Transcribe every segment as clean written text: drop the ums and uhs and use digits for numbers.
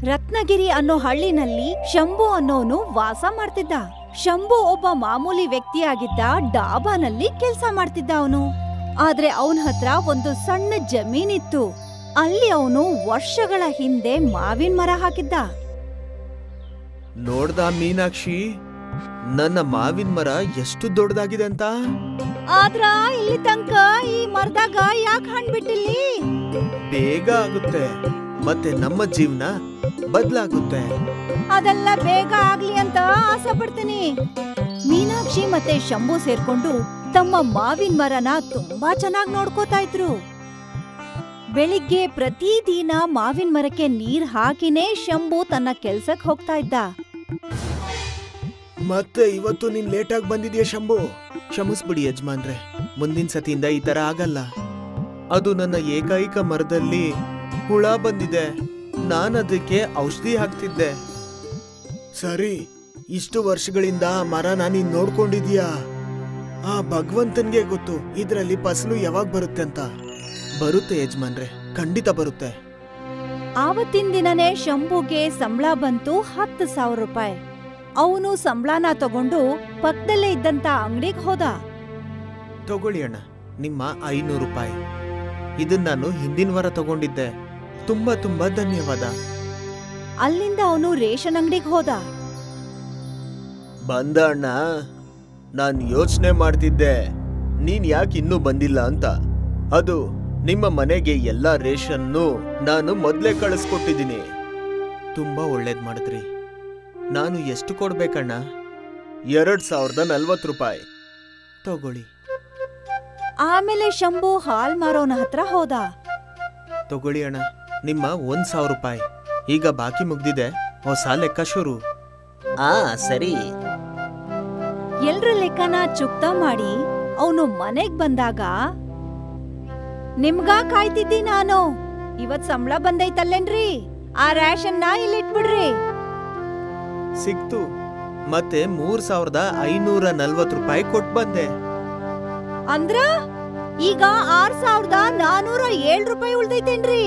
ರತ್ನಗಿರಿ ಅನ್ನೋ ಹಳ್ಳಿನಲ್ಲಿ ಶಂಭು ಅನ್ನೋನು ವಾಸ ಮಾಡ್ತಿದ್ದ. ಶಂಭು ಒಬ್ಬ ಮಾಮೂಲಿ ವ್ಯಕ್ತಿಯಾಗಿದ್ದ. ಡಾಬಾನಲ್ಲಿ ಕೆಲ್ಸ ಮಾಡ್ತಿದ್ದ ಅವನು. ಆದ್ರೆ ಅವನ ಹತ್ರ ಒಂದು ಸಣ್ಣ ಜಮೀನಿತ್ತು. ಅಲ್ಲಿ ಅವನು ವರ್ಷಗಳ ಹಿಂದೆ ಮಾವಿನ ಮರ ಹಾಕಿದ್ದ. ನೋಡ್ದ ಮೀನಾಕ್ಷಿ, ನನ್ನ ಮಾವಿನ ಮರ ಎಷ್ಟು ದೊಡ್ಡದಾಗಿದೆ ಅಂತ. ಆದ್ರ ಇಲ್ಲಿ ತನಕ ಈ ಮರದಾಗ ಯಾಕೆ ಹಣ್ಣು ಬಿಟ್ಟಿಲ್ಲಿ? ಬೇಗ ಆಗುತ್ತೆ, ಮತ್ತೆ ನಮ್ಮ ಜೀವನ ಬದಲಾಗುತ್ತೆ. ಅದೆಲ್ಲ ಬೇಗ ಆಗ್ಲಿ ಅಂತ ಆಸೆ ಪಡ್ತೀನಿ. ಮೀನಾಕ್ಷಿ ಮತ್ತೆ ಶಂಭು ಸೇರ್ಕೊಂಡು ತಮ್ಮ ಮಾವಿನ ಮರನ ತುಂಬಾ ಚೆನ್ನಾಗಿ ನೋಡ್ಕೋತಾ ಇದ್ರು. ಬೆಳಿಗ್ಗೆ ಪ್ರತಿದಿನ ಮಾವಿನ ಮರಕ್ಕೆ ನೀರ್ ಹಾಕಿನೇ ಶಂಭು ತನ್ನ ಕೆಲ್ಸಕ್ ಹೋಗ್ತಾ ಇದ್ದ. ಮತ್ತೆ ಇವತ್ತು ನೀನ್ ಲೇಟ್ ಆಗಿ ಬಂದಿದ್ಯಾ ಶಂಭು? ಕ್ಷಮಿಸ್ಬಿಡಿ ಯಜಮಾನ್ರೆ, ಮುಂದಿನ ಸತಿಯಿಂದ ಈ ತರ ಆಗಲ್ಲ. ಅದು ನನ್ನ ಏಕೈಕ ಮರದಲ್ಲಿ ಹುಳ ಬಂದಿದೆ, ನಾನದಕ್ಕೆ ಔಷಧಿ ಹಾಕ್ತಿದ್ದೆ. ಸರಿ, ಇಷ್ಟು ವರ್ಷಗಳಿಂದ ಮರನ ನೀನ್ ನೋಡ್ಕೊಂಡಿದ್ಯಾ? ಆ ಭಗವಂತನ್ಗೆ ಗೊತ್ತು ಇದ್ರಲ್ಲಿ ಫಸಲು ಯಾವಾಗ ಬರುತ್ತೆ ಅಂತ. ಬರುತ್ತೆ ಯಜಮಾನ್ರೆ, ಖಂಡಿತ ಬರುತ್ತೆ. ಆವತ್ತಿನ ದಿನನೇ ಶಂಭುಗೆ ಸಂಬಳ ಬಂತು 10,000 ರೂಪಾಯಿ. ಅವನು ಸಂಬಳನ ತಗೊಂಡು ಪಕ್ಕದಲ್ಲೇ ಇದ್ದಂತ ಅಂಗಡಿಗೆ ಹೋದ. ತಗೊಳ್ಳಿ ಅಣ್ಣ, ನಿಮ್ಮ 500 ರೂಪಾಯಿ. ಇದನ್ನ ನಾನು ಹಿಂದಿನ ವಾರ ತಗೊಂಡಿದ್ದೆ. ತುಂಬಾ ತುಂಬಾ ಧನ್ಯವಾದ. ಅಲ್ಲಿಂದ ಅವನು ರೇಷನ್ ಅಂಗಡಿಗೆ ಹೋದ. ಬಂದ ಅಣ್ಣ, ನಾನ್ ಯೋಚನೆ ಮಾಡ್ತಿದ್ದೆ ನೀನ್ ಯಾಕೆ ಇನ್ನೂ ಬಂದಿಲ್ಲ ಅಂತ. ಅದು ನಿಮ್ಮ ಮನೆಗೆ ಎಲ್ಲಾ ರೇಷನ್ನು ನಾನು ಮೊದ್ಲೇ ಕಳಿಸ್ಕೊಟ್ಟಿದ್ದೀನಿ. ತುಂಬಾ ಒಳ್ಳೇದ್ ಮಾಡಿದ್ರಿ. ನಾನು ಎಷ್ಟು ಕೊಡ್ಬೇಕಣ್ಣ? 2040 ರೂಪಾಯಿ. ತಗೊಳ್ಳಿ. ಆಮೇಲೆ ಶಂಭು ಹಾಲ್ ಮಾರೋನ ಹತ್ರ ಹೋದ. ತಗೊಳ್ಳಿ ಅಣ್ಣ, ನಿಮ್ಮ 1000 ರೂಪಾಯಿ. ಈಗ ಬಾಕಿ ಮುಗ್ದಿದೆ, ಹೊಸ ಲೆಕ್ಕ ಶುರು. ಸರಿ. ಎಲ್ರ ಲೆಕ್ಕನ ಚುಕ್ತ ಮಾಡಿ ಅವನು ಮನೆಗ್ ಬಂದಾಗ, ನಿಮ್ಗ ಕಾಯ್ತಿದ್ದಿ ನಾನು. ಇವತ್ ಸಂಬಳ ಬಂದೈತಲ್ಲೇನ್ರಿ? ಆ ರೇಷನ್ನ ಇಲ್ಲಿಟ್ಬಿಡ್ರಿ. ಸಿಕ್ತು. ಮತ್ತೆ 3540 ರೂಪಾಯಿ ಕೊಟ್ಟು ಬಂದೆ. ಅಂದ್ರ ಈಗ 6407 ರೂಪಾಯಿ ಉಳ್ದೈತೇನ್ರಿ?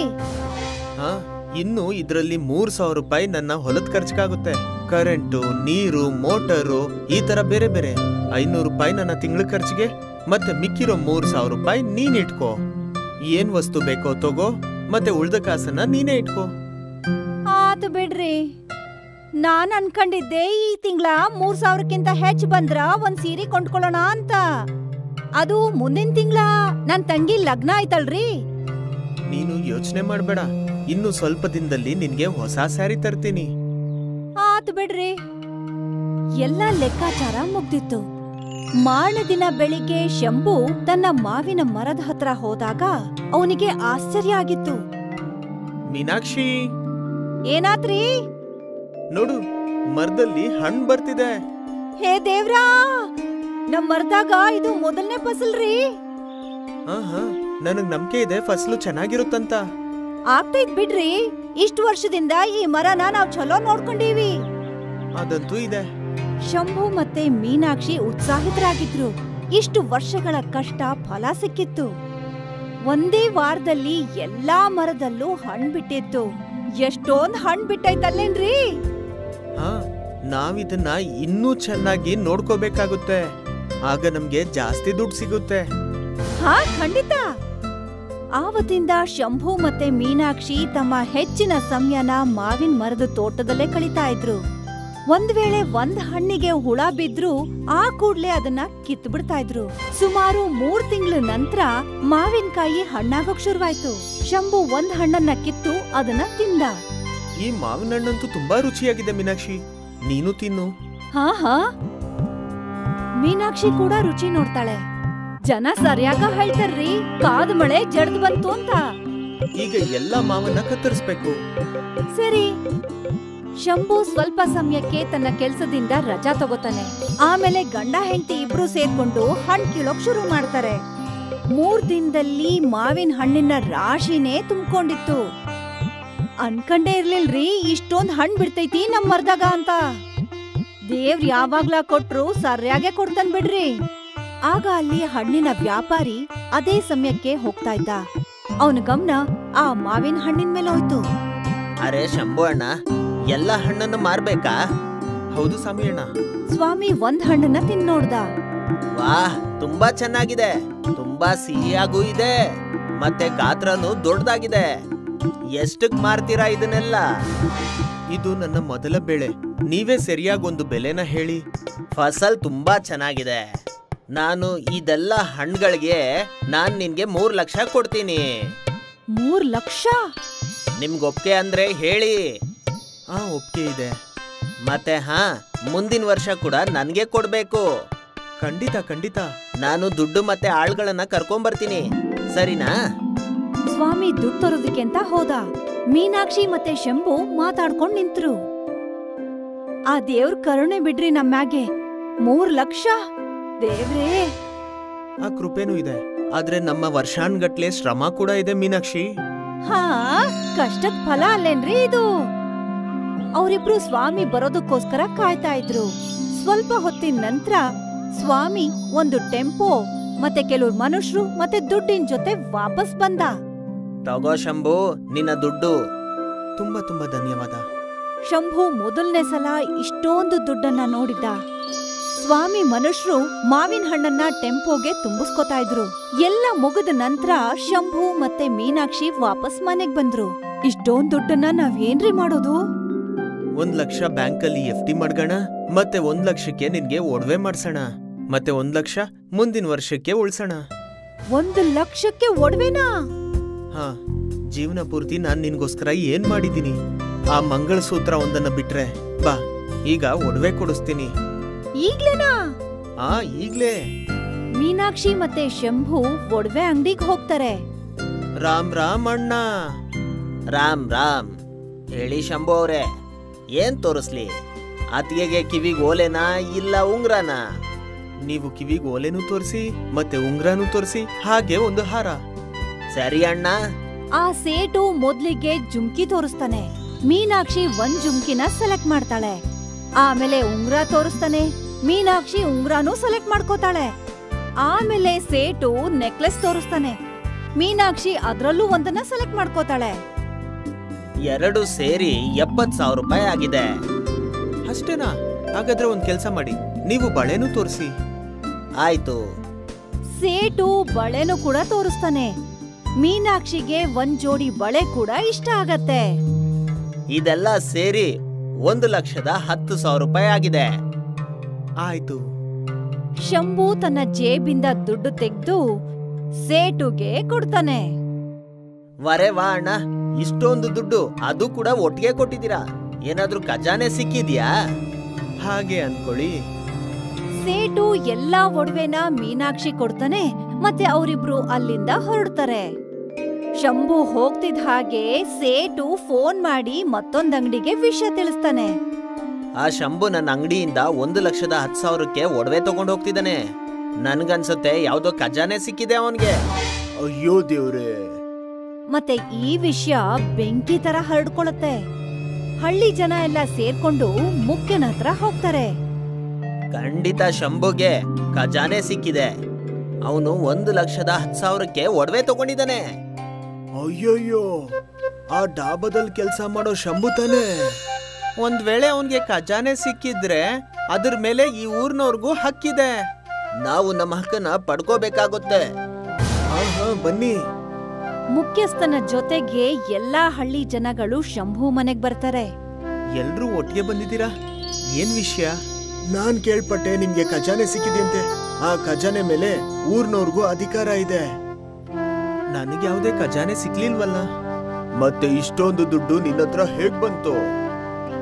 ಇನ್ನು ಇದ್ರಲ್ಲಿ 3000 ರೂಪಾಯಿ ನನ್ನ ಹೊಲದ ಖರ್ಚಿಗಾಗುತ್ತೆ. ಕರೆಂಟು, ನೀರು, ಮೋಟರು, ಈ ತರ ಬೇರೆ ಬೇರೆ 500 ರೂಪಾಯಿ ನನ್ನ ತಿಂಗಳ ಖರ್ಚಿಗೆ. ಮತ್ತೆ ಮಿಕ್ಕಿರೋ 3000 ರೂಪಾಯಿ ನೀನ್ ಇಟ್ಕೋ. ಏನ್ ವಸ್ತು ಬೇಕೋ ತಗೋ, ಮತ್ತೆ ಉಳ್ದ ಕಾಸನ್ನ ನೀನೇ ಇಟ್ಕೋ. ಆತು ಬಿಡ್ರಿ. ನಾನ್ ಅನ್ಕೊಂಡಿದ್ದೆ ಈ ತಿಂಗಳ 3000ಕ್ಕಿಂತ ಹೆಚ್ಚು ಬಂದ್ರ ಒಂದ್ ಸೀರೆ ಕೊಂಡ್ಕೊಳ್ಳೋಣ ಅಂತ. ಅದು ಮುಂದಿನ ತಿಂಗಳ ನನ್ ತಂಗಿ ಲಗ್ನ ಆಯ್ತಲ್ರಿ. ನೀನು ಯೋಚನೆ ಮಾಡ್ಬೇಡ, ಇನ್ನು ಸ್ವಲ್ಪ ದಿನದಲ್ಲಿ ನಿನ್ಗೆ ಹೊಸ ಸ್ಯಾರಿ ತರ್ತೀನಿ. ಆತು ಬಿಡ್ರಿ. ಎಲ್ಲ ಲೆಕ್ಕಾಚಾರ ಮುಗ್ದಿತ್ತು. ಮಾರನೇ ದಿನ ಬೆಳಿಗ್ಗೆ ಶಂಭು ತನ್ನ ಮಾವಿನ ಮರದ ಹತ್ರ ಹೋದಾಗ ಅವನಿಗೆ ಆಶ್ಚರ್ಯ ಆಗಿತ್ತು. ಮೀನಾಕ್ಷಿ, ಏನಾತ್ರಿ? ನೋಡು, ಮರದಲ್ಲಿ ಹಣ್ಣು ಬರ್ತಿದೆ. ಹೇ ದೇವ್ರಾ, ನಮ್ ಮರದಾಗ ಇದು ಮೊದಲನೇ ಫಸಲ್ರಿ. ನನಗ್ ನಂಬಿಕೆ ಇದೆ ಫಸಲು ಚೆನ್ನಾಗಿರುತ್ತಂತ. ಆಗ್ತೈತ್ ಬಿಡ್ರಿ. ಇಷ್ಟು ವರ್ಷದಿಂದ ಈ ಮರನ ನಾವ್ ಚಲೋ ನೋಡ್ಕೊಂಡೀವಿ. ಅದಂತೂ ಇದೆ. ಶಂಭು ಮತ್ತೆ ಮೀನಾಕ್ಷಿ ಉತ್ಸಾಹಿತರಾಗಿದ್ರು. ಇಷ್ಟು ವರ್ಷಗಳ ಕಷ್ಟ ಫಲ ಸಿಕ್ಕಿತ್ತು. ಒಂದೇ ವಾರದಲ್ಲಿ ಎಲ್ಲಾ ಮರದಲ್ಲೂ ಹಣ್ಣು ಬಿಟ್ಟಿತ್ತು. ಎಷ್ಟೊಂದ್ ಹಣ್ಣು ಬಿಟ್ಟೈತಲ್ಲೇನ್ರಿ? ನಾವಿದನ್ನ ಇನ್ನೂ ಚೆನ್ನಾಗಿ ನೋಡ್ಕೋಬೇಕಾಗುತ್ತೆ. ಆಗ ನಮ್ಗೆ ಜಾಸ್ತಿ ದುಡ್ಡು ಸಿಗುತ್ತೆ. ಖಂಡಿತ. ಆವತ್ತಿಂದ ಶಂಭು ಮತ್ತೆ ಮೀನಾಕ್ಷಿ ತಮ್ಮ ಹೆಚ್ಚಿನ ಸಮಯನ ಮಾವಿನ ಮರದ ತೋಟದಲ್ಲೇ ಕಳೀತಾ ಇದ್ರು. ಒಂದ್ ವೇಳೆ ಒಂದ್ ಹಣ್ಣಿಗೆ ಹುಳ ಬಿದ್ರು ಆ ಕೂಡ್ಲೆ ಅದನ್ನ ಕಿತ್ತು ಬಿಡ್ತಾ ಇದ್ರು. ಸುಮಾರು 3 ತಿಂಗಳ ನಂತರ ಮಾವಿನಕಾಯಿ ಹಣ್ಣಾಗೋಕ್ ಶುರುವಾಯ್ತು. ಶಂಭು ಒಂದ್ ಹಣ್ಣನ್ನ ಕಿತ್ತು ಅದನ್ನ ತಿಂದ. ಈ ಮಾವಿನ ಹಣ್ಣಂತೂ ತುಂಬಾ ರುಚಿಯಾಗಿದೆ ಮೀನಾಕ್ಷಿ, ನೀನು ತಿನ್ನು. ಹಾ, ಮೀನಾಕ್ಷಿ ಕೂಡ ರುಚಿ ನೋಡ್ತಾಳೆ. ಜನ ಸರಿಯಾಗ ಹೇಳ್ತಾರ್ರಿ, ಕಾದ ಮಳೆ ಜಡ್ದು ಬಂತು ಅಂತ. ಈಗ ಎಲ್ಲಾ ಮಾವನ್ನ ಕತ್ತರಿಸ್ಬೇಕು. ಸರಿ. ಶಂಭು ಸ್ವಲ್ಪ ಸಮಯಕ್ಕೆ ತನ್ನ ಕೆಲ್ಸದಿಂದ ರಜಾ ತಗೋತಾನೆ. ಆಮೇಲೆ ಗಂಡ ಹೆಂಡತಿ ಇಬ್ರು ಸೇರ್ಕೊಂಡು ಹಣ್ಣು ಕೀಳೋಕ್ ಶುರು ಮಾಡ್ತಾರೆ. 3 ದಿನದಲ್ಲಿ ಮಾವಿನ ಹಣ್ಣಿನ ರಾಶಿನೇ ತುಂಬಿಕೊಂಡಿತ್ತು. ಅನ್ಕಂಡೇ ಇರ್ಲಿಲ್ರಿ ಇಷ್ಟೊಂದ್ ಹಣ್ಣು ಬಿಡ್ತೈತಿ ನಮ್ ಮರ್ದಾಗ ಅಂತ. ದೇವ್ರ ಯಾವಾಗ್ಲಾ ಕೊಟ್ರು ಸರಿಯಾಗೆ ಕೊಡ್ತಾನ್ ಬಿಡ್ರಿ. ಆಗ ಅಲ್ಲಿ ಹಣ್ಣಿನ ವ್ಯಾಪಾರಿ ಅದೇ ಸಮಯಕ್ಕೆ ಹೋಗ್ತಾ ಇದ್ದ. ಅವನ ಗಮನ ಆ ಮಾವಿನ ಹಣ್ಣಿನ ಮೇಲೆ ಹೋಯ್ತು. ಅರೆ ಶಂಭು ಅಣ್ಣ, ಎಲ್ಲ ಹಣ್ಣನ್ನು ಮಾರ್ಬೇಕಾ? ಹೌದು ಸ್ವಾಮಿ ಅಣ್ಣ. ಸ್ವಾಮಿ ಒಂದ್ ಹಣ್ಣನ್ನ ತಿಂದ್ ನೋಡ್ದ. ವಾಹ್, ತುಂಬಾ ಚೆನ್ನಾಗಿದೆ. ತುಂಬಾ ಸಿಹಿಯಾಗೂ ಇದೆ, ಮತ್ತೆ ಗಾತ್ರನೂ ದೊಡ್ಡದಾಗಿದೆ. ಎಷ್ಟಕ್ ಮಾರ್ತೀರಾ ಇದನ್ನೆಲ್ಲ? ಇದು ನನ್ನ ಮೊದಲ ಬೆಳೆ. ನೀವೇ ಸರಿಯಾಗಿ ಒಂದು ಬೆಲೆನ ಹೇಳಿ. ಫಸಲ್ ತುಂಬಾ ಚೆನ್ನಾಗಿದೆ. ನಾನು ಇದೆಲ್ಲ ಹಣ್ಣುಗಳಿಗೆ ನಿನ್ಗೆ 3 ಲಕ್ಷ ಕೊಡ್ತೀನಿ. 3 ಲಕ್ಷ? ನಿಮ್ಗೊಪ್ಗೆ ಅಂದ್ರೆ ಹೇಳಿ. ಒಪ್ಪಿಗೆ ಇದೆ. ಮತ್ತೆ ಮುಂದಿನ ವರ್ಷ ಕೂಡ ನನ್ಗೆ ಕೊಡ್ಬೇಕು. ಖಂಡಿತ ಖಂಡಿತ. ನಾನು ದುಡ್ಡು ಮತ್ತೆ ಆಳ್ಗಳನ್ನ ಕರ್ಕೊಂಬರ್ತೀನಿ, ಸರಿನಾ? ಸ್ವಾಮಿ ದುಡ್ಡು ತರೋದಕ್ಕೆ ಅಂತ ಹೋದ. ಮೀನಾಕ್ಷಿ ಮತ್ತೆ ಶಂಭು ಮಾತಾಡ್ಕೊಂಡ್ ನಿಂತ್ರು. ಆ ದೇವ್ರ ಕರುಣೆ ಬಿಡ್ರಿ ನಮ್ಮ್ಯಾಗೆ. 3 ಲಕ್ಷ ದೇವ್ರೇ. ಆ ಕೃಪೆನೂ ಇದೆ, ಆದ್ರೆ ನಮ್ಮ ವರ್ಷಾನ್ಗಟ್ಲೆ ಶ್ರಮ ಕೂಡ ಇದೆ ಮೀನಾಕ್ಷಿ. ಕಷ್ಟದ ಫಲ ಅಲ್ಲೇನ್ರಿ ಇದು? ಅವರಿಬ್ರು ಸ್ವಾಮಿ ಬರೋದಕ್ಕೋಸ್ಕರ ಕಾಯ್ತಾ ಇದ್ರು. ಸ್ವಲ್ಪ ಹೊತ್ತಿನ ನಂತರ ಸ್ವಾಮಿ ಒಂದು ಟೆಂಪೋ ಮತ್ತೆ ಕೆಲವ್ರು ಮನುಷ್ಯರು ಮತ್ತೆ ದುಡ್ಡಿನ ಜೊತೆ ವಾಪಸ್ ಬಂದ. ತಗೋ ಶಂಭು, ನಿನ್ನ ದುಡ್ಡು. ತುಂಬಾ ತುಂಬಾ ಧನ್ಯವಾದ. ಶಂಭು ಮೊದಲನೇ ಸಲ ಇಷ್ಟೊಂದು ದುಡ್ಡನ್ನ ನೋಡಿದ್ದ. ಸ್ವಾಮಿ ಮನುಷ್ಯರು ಮಾವಿನ ಹಣ್ಣನ್ನ ಟೆಂಪೋಗೆ ತುಂಬಿಸ್ಕೊತಾ ಇದ್ರು. ಎಲ್ಲ ಮುಗಿದ ನಂತರ ಶಂಭು ಮತ್ತೆ ಮೀನಾಕ್ಷಿ ವಾಪಸ್ ಮನೆಗ್ ಬಂದ್ರು. ಇಷ್ಟೊಂದ್ ದುಡ್ಡನ್ನ ನಾವೇನ್ರಿ ಮಾಡೋದು? 1 ಲಕ್ಷ ಬ್ಯಾಂಕಲ್ಲಿ FD ಮಾಡ್ಗೋಣ, ಮತ್ತೆ 1 ಲಕ್ಷಕ್ಕೆ ನಿನ್ಗೆ ಒಡವೆ ಮಾಡ್ಸೋಣ, ಮತ್ತೆ 1 ಲಕ್ಷ ಮುಂದಿನ ವರ್ಷಕ್ಕೆ ಉಳ್ಸೋಣ. 1 ಲಕ್ಷಕ್ಕೆ ಒಡವೆನಾ? ಜೀವನ ಪೂರ್ತಿ ನಾನ್ ನಿನ್ಗೋಸ್ಕರ ಏನ್ ಮಾಡಿದ್ದೀನಿ? ಆ ಮಂಗಳಸೂತ್ರ ಒಂದನ್ನ ಬಿಟ್ರೆ ಬಾ, ಈಗ ಒಡವೆ ಕೊಡಿಸ್ತೀನಿ. ಈಗ್ಲೇನಾ? ಈಗ್ಲೇ. ಮೀನಾಕ್ಷಿ ಮತ್ತೆ ಶಂಭು ಒಡವೆ ಅಂಗಡಿಗೆ ಹೋಗ್ತಾರೆ. ರಾಮ್ ರಾಮ್ ಅಣ್ಣ. ರಾಮ್ ರಾಮ್. ಹೇಳಿ ಶಂಭು ಅವ್ರೆ, ಏನ್ ತೋರಿಸ್ಲಿ? ಅತ್ತಿಗೆಗೆ ಕಿವಿಗ್ ಓಲೆನಾ ಇಲ್ಲ ಉಂಗ್ರನಾ? ನೀವು ಕಿವಿಗ್ ಓಲೆನೂ ತೋರಿಸಿ ಮತ್ತೆ ಉಂಗ್ರನೂ ತೋರಿಸಿ, ಹಾಗೆ ಒಂದು ಹಾರ. ಸರಿ ಅಣ್ಣ. ಆ ಸೇಟು ಮೊದ್ಲಿಗೆ ಜುಮ್ಕಿ ತೋರಿಸ್ತಾನೆ. ಮೀನಾಕ್ಷಿ ಒಂದ್ ಜುಮ್ಕಿನ ಸೆಲೆಕ್ಟ್ ಮಾಡ್ತಾಳೆ. ಆಮೇಲೆ ಉಂಗ್ರ ತೋರಿಸ್ತಾನೆ. ಮೀನಾಕ್ಷಿ ಉಂಗ್ರಾನು ಸೆಲೆಕ್ಟ್ ಮಾಡ್ಕೋತಾಳೆ. ಆಮೇಲೆ ಸೇಟು ನೆಕ್ಲೆಸ್ ತೋರಿಸ್ತಾನೆ. ಮೀನಾಕ್ಷಿ ಅದ್ರಲ್ಲೂ ಒಂದನ್ನ ಸೆಲೆಕ್ಟ್ ಮಾಡ್ಕೋತಾಳೆ. 2 ಸೇರಿ 70,000 ರೂಪಾಯಿ ಆಗಿದೆ. ಅಷ್ಟೇನಾ? ಹಾಗಾದ್ರೆ ಒಂದ್ ಕೆಲ್ಸ ಮಾಡಿ, ನೀವು ಬಳೆನೂ ತೋರಿಸಿ. ಆಯ್ತು. ಸೇಟು ಬಳೆನೂ ಕೂಡ ತೋರಿಸ್ತಾನೆ. ಮೀನಾಕ್ಷಿಗೆ ಒಂದ್ ಜೋಡಿ ಬಳೆ ಕೂಡ ಇಷ್ಟ ಆಗತ್ತೆ. ಇದೆಲ್ಲ ಸೇರಿ 1,10,000 ರೂಪಾಯಿ ಆಗಿದೆ. ಆಯ್ತು. ಶಂಭು ತನ್ನ ಜೇಬಿಂದ ದುಡ್ಡು ತೆಗೆದು ಸೇಟುಗೆ ಕೊಡ್ತಾನೆ. ವರೆ ವಾ ಅಣ್ಣ, ಇಷ್ಟೊಂದು ದುಡ್ಡು ಅದು ಕೂಡ ಒಟ್ಟಿಗೆ ಕೊಟ್ಟಿದ್ದೀರಾ. ಏನಾದ್ರೂ ಖಜಾನೆ ಸಿಕ್ಕಿದ್ಯಾ? ಹಾಗೆ ಅನ್ಕೊಳ್ಳಿ. ಸೇಟು ಎಲ್ಲಾ ಒಡವೆನ ಮೀನಾಕ್ಷಿ ಕೊಡ್ತಾನೆ. ಮತ್ತೆ ಅವರಿಬ್ರು ಅಲ್ಲಿಂದ ಹೊರಡ್ತಾರೆ. ಶಂಭು ಹೋಗ್ತಿದ್ ಹಾಗೆ ಸೇಟು ಫೋನ್ ಮಾಡಿ ಮತ್ತೊಂದ್ ಅಂಗಡಿಗೆ ವಿಷಯ ತಿಳಿಸ್ತಾನೆ. ಆ ಶಂಭು ನನ್ನ ಅಂಗಡಿಯಿಂದ 1,10,000ಕ್ಕೆ ಒಡವೆ ತಗೊಂಡು ಹೋಗ್ತಿದ್ದಾನೆ. ನನ್ಗನ್ಸುತ್ತೆ ಯಾವ್ದೋ ಖಜಾನೆ ಸಿಕ್ಕಿದೆ ಅವನ್ಗೆ. ಅಯ್ಯೋ ದೇವ್ರೆ. ಮತ್ತೆ ಈ ವಿಷಯ ಬೆಂಕಿ ತರ ಹರಡ್ಕೊಳತ್ತೆ. ಹಳ್ಳಿ ಜನ ಎಲ್ಲ ಸೇರ್ಕೊಂಡು ಮುಖ್ಯನ ಹತ್ರ ಹೋಗ್ತಾರೆ. ಖಂಡಿತ ಶಂಭುಗೆ ಖಜಾನೆ ಸಿಕ್ಕಿದೆ. ಅವನು 1,10,000ಕ್ಕೆ ಒಡವೆ ತಗೊಂಡಿದ್ದಾನೆ. ಅಯ್ಯೋಯ್ಯೋ, ಆ ಡಾಬಾದಲ್ಲಿ ಕೆಲಸ ಮಾಡೋ ಶಂಭು ತಾನೆ. ಒಂದ್ ವೇಳೆ ಅವನ್ಗೆ ಖಜಾನೆ ಸಿಕ್ಕಿದ್ರೆ ಅದ್ರ ಮೇಲೆ ಈ ಊರ್ನವ್ರಿಗೂ ಹಕ್ಕಿದೆ. ನಾವು ನಮ್ಮ ಹಕ್ಕನ್ನ ಪಡ್ಕೋಬೇಕಾಗುತ್ತೆ. ಬನ್ನಿ. ಮುಖ್ಯಸ್ಥನ ಜೊತೆಗೆ ಎಲ್ಲಾ ಹಳ್ಳಿ ಜನಗಳು ಶಂಭು ಮನೆಗ್ ಬರ್ತಾರೆ. ಎಲ್ರೂ ಒಟ್ಟಿಗೆ ಬಂದಿದ್ದೀರಾ? ಏನ್ ವಿಷಯ? ನಾನ್ ಕೇಳ್ಪಟ್ಟೆ ನಿಮ್ಗೆ ಖಜಾನೆ ಸಿಕ್ಕಿದೆಯಂತೆ. ಆ ಖಜಾನೆ ಮೇಲೆ ಊರ್ನವ್ರಿಗೂ ಅಧಿಕಾರ ಇದೆ. ನನಗೆ ಯಾವುದೇ ಖಜಾನೆ ಸಿಕ್ಲಿಲ್ವಲ್ಲ. ಮತ್ತೆ ಇಷ್ಟೊಂದು ದುಡ್ಡು ನಿನ್ನತ್ರ ಹೇಗ್ ಬಂತು?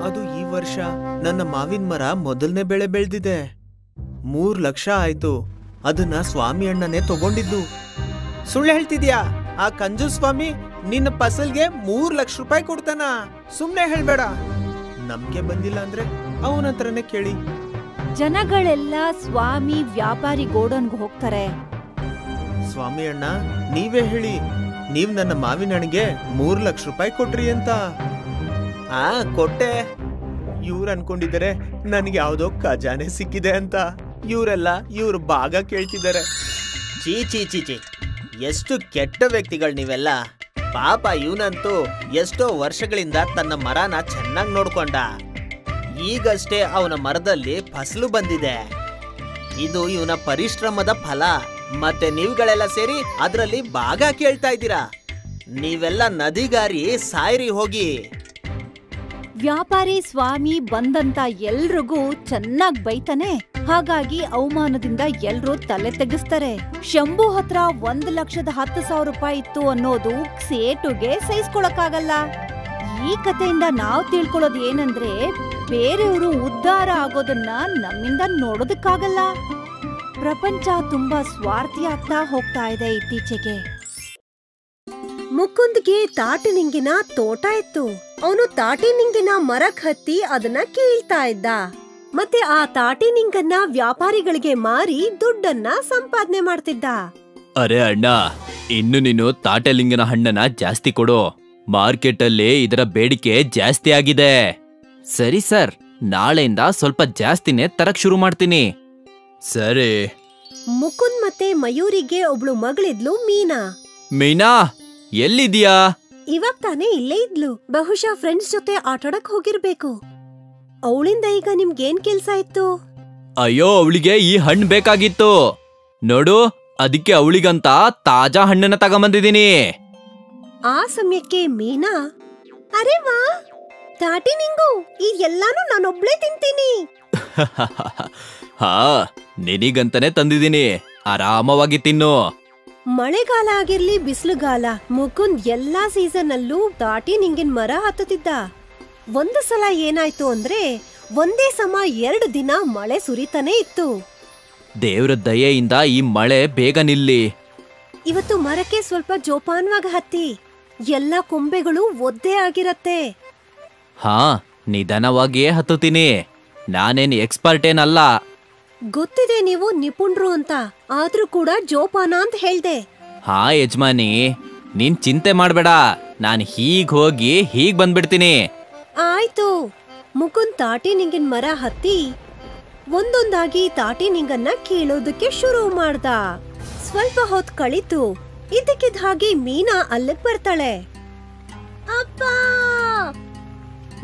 ಅದು ಈ ವರ್ಷ ನನ್ನ ಮಾವಿನ ಮರ ಮೊದಲನೇ ಬೆಳೆ ಬೆಳೆದಿದೆ. 3 ಲಕ್ಷ ಆಯ್ತು. ಅದನ್ನ ಸ್ವಾಮಿ ಅಣ್ಣನೇ ತಗೊಂಡಿದ್ದು. ಸುಳ್ಳು ಹೇಳ್ತಿದ್ಯಾ? ಆ ಕಂಜು ಸ್ವಾಮಿ ನಿನ್ನ ಫಸಲ್ಗೆ 3 ಲಕ್ಷ ರೂಪಾಯಿ ಕೊಡ್ತಾನ? ಸುಮ್ನೆ ಹೇಳ್ಬೇಡ. ನಮ್ಗೆ ಬಂದಿಲ್ಲ ಅಂದ್ರೆ ಅವನ ಹತ್ರನೇ ಕೇಳಿ. ಜನಗಳೆಲ್ಲ ಸ್ವಾಮಿ ವ್ಯಾಪಾರಿ ಗೋಡನ್ಗೆ ಹೋಗ್ತಾರೆ. ಸ್ವಾಮಿ ಅಣ್ಣ, ನೀವೇ ಹೇಳಿ, ನೀವ್ ನನ್ನ ಮಾವಿನ ಹಣ್ಣಿಗೆ 3 ಲಕ್ಷ ರೂಪಾಯಿ ಕೊಟ್ರಿ ಅಂತ. ಕೊಟ್ಟೆ. ಇವ್ರು ಅನ್ಕೊಂಡಿದ್ದಾರೆ ನನ್ಗೆ ಯಾವ್ದೋ ಖಜಾನೆ ಸಿಕ್ಕಿದೆ ಅಂತ. ಇವರೆಲ್ಲ ಇವ್ರ ಭಾಗ ಕೇಳ್ತಿದ್ದಾರೆ. ಚೀ ಚೀ ಚೀ ಚೀ, ಎಷ್ಟು ಕೆಟ್ಟ ವ್ಯಕ್ತಿಗಳು ನೀವೆಲ್ಲ. ಪಾಪ ಇವನಂತೂ ಎಷ್ಟೋ ವರ್ಷಗಳಿಂದ ತನ್ನ ಮರನ ಚೆನ್ನಾಗಿ ನೋಡ್ಕೊಂಡ. ಈಗಷ್ಟೇ ಅವನ ಮರದಲ್ಲಿ ಫಸಲು ಬಂದಿದೆ. ಇದು ಇವನ ಪರಿಶ್ರಮದ ಫಲ. ಮತ್ತೆ ನೀವುಗಳೆಲ್ಲ ಸೇರಿ ಅದರಲ್ಲಿ ಭಾಗ ಕೇಳ್ತಾ ಇದ್ದೀರಾ. ನೀವೆಲ್ಲ ನದಿಗಾರಿ ಸಾಯ್ರಿ ಹೋಗಿ. ವ್ಯಾಪಾರಿ ಸ್ವಾಮಿ ಬಂದಂತ ಎಲ್ರಿಗೂ ಚೆನ್ನಾಗ್ ಬೈತಾನೆ. ಹಾಗಾಗಿ ಅವಮಾನದಿಂದ ಎಲ್ರೂ ತಲೆ ತೆಗಿಸ್ತಾರೆ. ಶಂಭು ಹತ್ರ 1,10,000 ರೂಪಾಯಿ ಇತ್ತು ಅನ್ನೋದು ಸೇಟುಗೆ ಸಹಿಸ್ಕೊಳಕ್ಕಾಗಲ್ಲ. ಈ ಕಥೆಯಿಂದ ನಾವ್ ತಿಳ್ಕೊಳ್ಳೋದು ಏನಂದ್ರೆ, ಬೇರೆಯವರು ಉದ್ಧಾರ ಆಗೋದನ್ನ ನಮ್ಮಿಂದ ನೋಡೋದಕ್ಕಾಗಲ್ಲ. ಪ್ರಪಂಚ ತುಂಬಾ ಸ್ವಾರ್ಥಿ ಆಗ್ತಾ ಹೋಗ್ತಾ ಇದೆ ಇತ್ತೀಚೆಗೆ. ಮುಕುಂದ್ಗೆ ತಾಟಿನಿಂಗಿನ ತೋಟ ಇತ್ತು. ಅವನು ತಾಟಿನಿಂಗಿನ ಮರಕ್ ಹತ್ತಿ ಅದನ್ನ ಕೀಳ್ತಾ ಇದ್ದ. ಮತ್ತೆ ಆ ತಾಟಿನಿಂಗನ್ನ ವ್ಯಾಪಾರಿಗಳಿಗೆ ಮಾರಿ ದುಡ್ಡನ್ನ ಸಂಪಾದನೆ ಮಾಡ್ತಿದ್ದ. ಅರೆ ಅಣ್ಣ, ಇನ್ನು ನೀನು ತಾಟಲಿಂಗನ ಹಣ್ಣನ್ನ ಜಾಸ್ತಿ ಕೊಡು. ಮಾರ್ಕೆಟ್ ಅಲ್ಲಿ ಇದರ ಬೇಡಿಕೆ ಜಾಸ್ತಿ ಆಗಿದೆ. ಸರಿ ಸರ್, ನಾಳೆಯಿಂದ ಸ್ವಲ್ಪ ಜಾಸ್ತಿನೇ ತರಕ್ ಶುರು ಮಾಡ್ತೀನಿ. ಸರಿ. ಮುಕುಂದ್ ಮತ್ತೆ ಮಯೂರಿಗೆ ಒಬ್ಳು ಮಗಳಿದ್ಲು, ಮೀನಾ. ಮೀನಾ, ಎಲ್ಲಿದ್ಯಾ? ಇವಾಗ ತಾನೇ ಇಲ್ಲೇ ಇದ್ಲು. ಬಹುಶಃ ಫ್ರೆಂಡ್ಸ್ ಜೊತೆ ಆಟಾಡಕ್ ಹೋಗಿರ್ಬೇಕು. ಅವಳಿಂದ ಈಗ ನಿಮ್ಗೇನ್ ಕೆಲ್ಸ ಇತ್ತು? ಅಯ್ಯೋ, ಅವಳಿಗೆ ಈ ಹಣ್ಣು ಬೇಕಾಗಿತ್ತು ನೋಡು, ಅದಕ್ಕೆ ಅವಳಿಗಂತ ತಾಜಾ ಹಣ್ಣನ್ನ ತಗೊಂಬಂದಿದ್ದೀನಿ. ಆ ಸಮಯಕ್ಕೆ ಮೀನಾ, ಅರೆ ವಾ, ತಾಟಿ ನಿಂಗು, ಈ ಎಲ್ಲಾನು ನಾನೊಬ್ಳೇ ತಿಂತೀನಿ. ಹಾ, ನಿನಗಂತಾನೆ ತಂದಿದ್ದೀನಿ, ಆರಾಮವಾಗಿ ತಿನ್ನು. ಮಳೆಗಾಲ ಆಗಿರ್ಲಿ ಬಿಸಿಲುಗಾಲ, ಮುಕುಂದ್ ಎಲ್ಲಾ ಸೀಸನ್ ಅಲ್ಲೂ ತಾಟಿ ನಿಂಗಿನ ಮರ ಹತ್ತುತ್ತಿದ್ದ. ಒಂದು ಸಲ ಏನಾಯ್ತು ಅಂದ್ರೆ, ಒಂದೇ ಸಮ 2 ದಿನ ಮಳೆ ಸುರಿತಾನೆ ಇತ್ತು. ದೇವ್ರ ದಯೆಯಿಂದ ಈ ಮಳೆ ಬೇಗ ನಿಲ್ಲಿ. ಇವತ್ತು ಮರಕ್ಕೆ ಸ್ವಲ್ಪ ಜೋಪಾನವಾಗಿ ಹತ್ತಿ. ಎಲ್ಲ ಕೊಂಬೆಗಳು ಒದ್ದೆ ಆಗಿರತ್ತೆ. ಹಾ, ನಿಧಾನವಾಗಿಯೇ ಹತ್ತುತ್ತೀನಿ. ನಾನೇನ್ ಎಕ್ಸ್ಪರ್ಟ್ ಏನಲ್ಲ. ಗೊತ್ತಿದೆ ನೀವು ನಿಪುಣರು ಅಂತ, ಆದ್ರೂ ಕೂಡ ಜೋಪಾನ ಅಂತ ಹೇಳ್ದೆ. ಹಾ ಯಜಮಾನಿ, ನೀನ್ ಚಿಂತೆ ಮಾಡ್ಬೇಡ, ನಾನ್ ಹೀಗ್ ಹೋಗಿ ಹೀಗ್ ಬಂದ್ಬಿಡ್ತೀನಿ. ಆಯ್ತು. ಮುಕುಂದ್ ತಾಟಿ ನಿಂಗಿನ ಮರ ಹತ್ತಿ ಒಂದೊಂದಾಗಿ ತಾಟಿ ನಿಂಗನ್ನ ಕೀಳೋದಕ್ಕೆ ಶುರು ಮಾಡ್ದ. ಸ್ವಲ್ಪ ಹೊತ್ತು ಕಳಿತು, ಇದಕ್ಕಿದ್ದ ಹಾಗೆ ಮೀನಾ ಅಲ್ಲಿಗ್ ಬರ್ತಾಳೆ. ಅಪ್ಪ!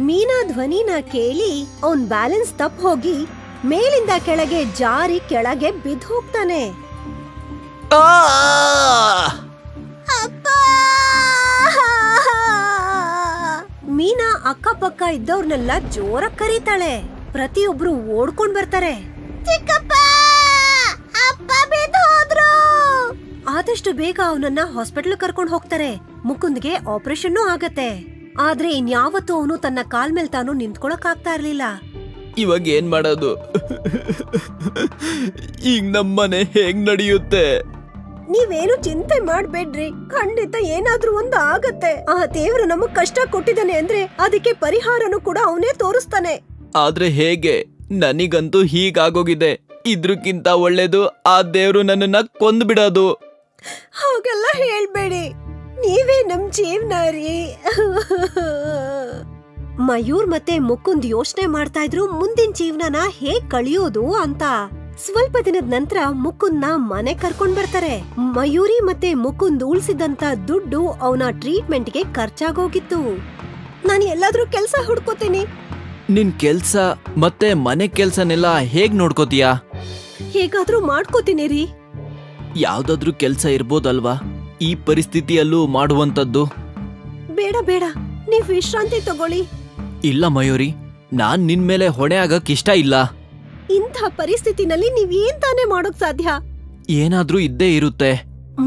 ಮೀನಾ ಧ್ವನಿನ ಕೇಳಿ ಅವನ್ ಬ್ಯಾಲೆನ್ಸ್ ತಪ್ಪ ಹೋಗಿ ಮೇಲಿಂದ ಕೆಳಗೆ ಜಾರಿ ಕೆಳಗೆ ಬಿದ್ದು ಹೋಗ್ತಾನೆ. ಮೀನಾ ಅಕ್ಕಪಕ್ಕ ಇದ್ದವ್ರನ್ನೆಲ್ಲ ಜೋರ ಕರೀತಾಳೆ. ಪ್ರತಿಯೊಬ್ರು ಓಡ್ಕೊಂಡ್ ಬರ್ತಾರೆ. ಚಿಕ್ಕಪ್ಪ, ಅಪ್ಪ ಬಿದ್ದು ಹೋದ್ರು. ಆದಷ್ಟು ಬೇಗ ಅವನನ್ನ ಹಾಸ್ಪಿಟಲ್ ಕರ್ಕೊಂಡ್ ಹೋಗ್ತಾರೆ. ಮುಕುಂದ್ಗೆ ಆಪರೇಷನ್ ಆಗತ್ತೆ. ಆದ್ರೆ ಇನ್ಯಾವತ್ತೂ ಅವನು ತನ್ನ ಕಾಲ್ ಮೇಲ್ ತಾನು ನಿಂತ್ಕೊಳಕ್ ಆಗ್ತಾ ಇರ್ಲಿಲ್ಲ. ಇವಾಗ ಏನ್ ಮಾಡೋದು? ಈಗ ನಮ್ಮನೆ ಹೇಗ್ ನಡೆಯುತ್ತೆ? ನೀವೇನು ಚಿಂತೆ ಮಾಡ್ಬೇಡ್ರಿ, ಖಂಡಿತ ಏನಾದ್ರೂ ಒಂದು ಆಗತ್ತೆ. ಆ ದೇವ್ರು ನಮಗ್ ಕಷ್ಟ ಕೊಟ್ಟಿದ್ದಾನೆ ಅಂದ್ರೆ ಅದಕ್ಕೆ ಪರಿಹಾರನು ಕೂಡ ಅವನೇ ತೋರಿಸ್ತಾನೆ. ಆದ್ರೆ ಹೇಗೆ? ನನಗಂತೂ ಹೀಗಾಗೋಗಿದೆ. ಇದ್ರಕ್ಕಿಂತ ಒಳ್ಳೇದು ಆ ದೇವ್ರು ನನ್ನನ್ನ ಕೊಂದು ಬಿಡೋದು. ಹಾಗೆಲ್ಲ ಹೇಳ್ಬೇಡಿ, ನೀವೇ ನಮ್ ಜೀವನ ರೀ. ಮಯೂರ್ ಮತ್ತೆ ಮುಕುಂದ್ ಯೋಚನೆ ಮಾಡ್ತಾ ಇದ್ರು ಮುಂದಿನ ಜೀವನನ ಹೇಗ್ ಕಳಿಯೋದು ಅಂತ. ಸ್ವಲ್ಪ ದಿನದ ನಂತರ ಮುಕುಂದ್ನ ಮನೆ ಕರ್ಕೊಂಡ್ ಬರ್ತಾರೆ. ಮಯೂರಿ ಮತ್ತೆ ಮುಕುಂದ್ ಉಳ್ಸಿದಂತ ದುಡ್ಡು ಅವನ ಟ್ರೀಟ್ಮೆಂಟ್ಗೆ ಖರ್ಚಾಗೋಗಿತ್ತು. ನಾನು ಎಲ್ಲಾದ್ರೂ ಕೆಲ್ಸ ಹುಡ್ಕೋತೀನಿ. ನಿನ್ ಕೆಲ್ಸ ಮತ್ತೆ ಮನೆ ಕೆಲ್ಸನೆಲ್ಲ ಹೇಗ್ ನೋಡ್ಕೋತೀಯಾ? ಹೇಗಾದ್ರೂ ಮಾಡ್ಕೋತೀನಿ ರೀ. ಯಾವ್ದಾದ್ರೂ ಕೆಲ್ಸ ಇರ್ಬೋದಲ್ವಾ ಈ ಪರಿಸ್ಥಿತಿಯಲ್ಲೂ ಮಾಡುವಂತದ್ದು? ಬೇಡ ಬೇಡ, ನೀವ್ ವಿಶ್ರಾಂತಿ ತಗೊಳ್ಳಿ. ಇಲ್ಲ ಮಯೂರಿ, ನಾನ್ ನಿನ್ ಮೇಲೆ ಹೊಣೆ ಆಗಕ್ ಇಷ್ಟ ಇಲ್ಲ. ಇಂಥ ಪರಿಸ್ಥಿತಿನಲ್ಲಿ ನೀವ್ ಏನ್ ತಾನೇ ಮಾಡೋಕ್ ಸಾಧ್ಯ? ಏನಾದ್ರೂ ಇದ್ದೇ ಇರುತ್ತೆ.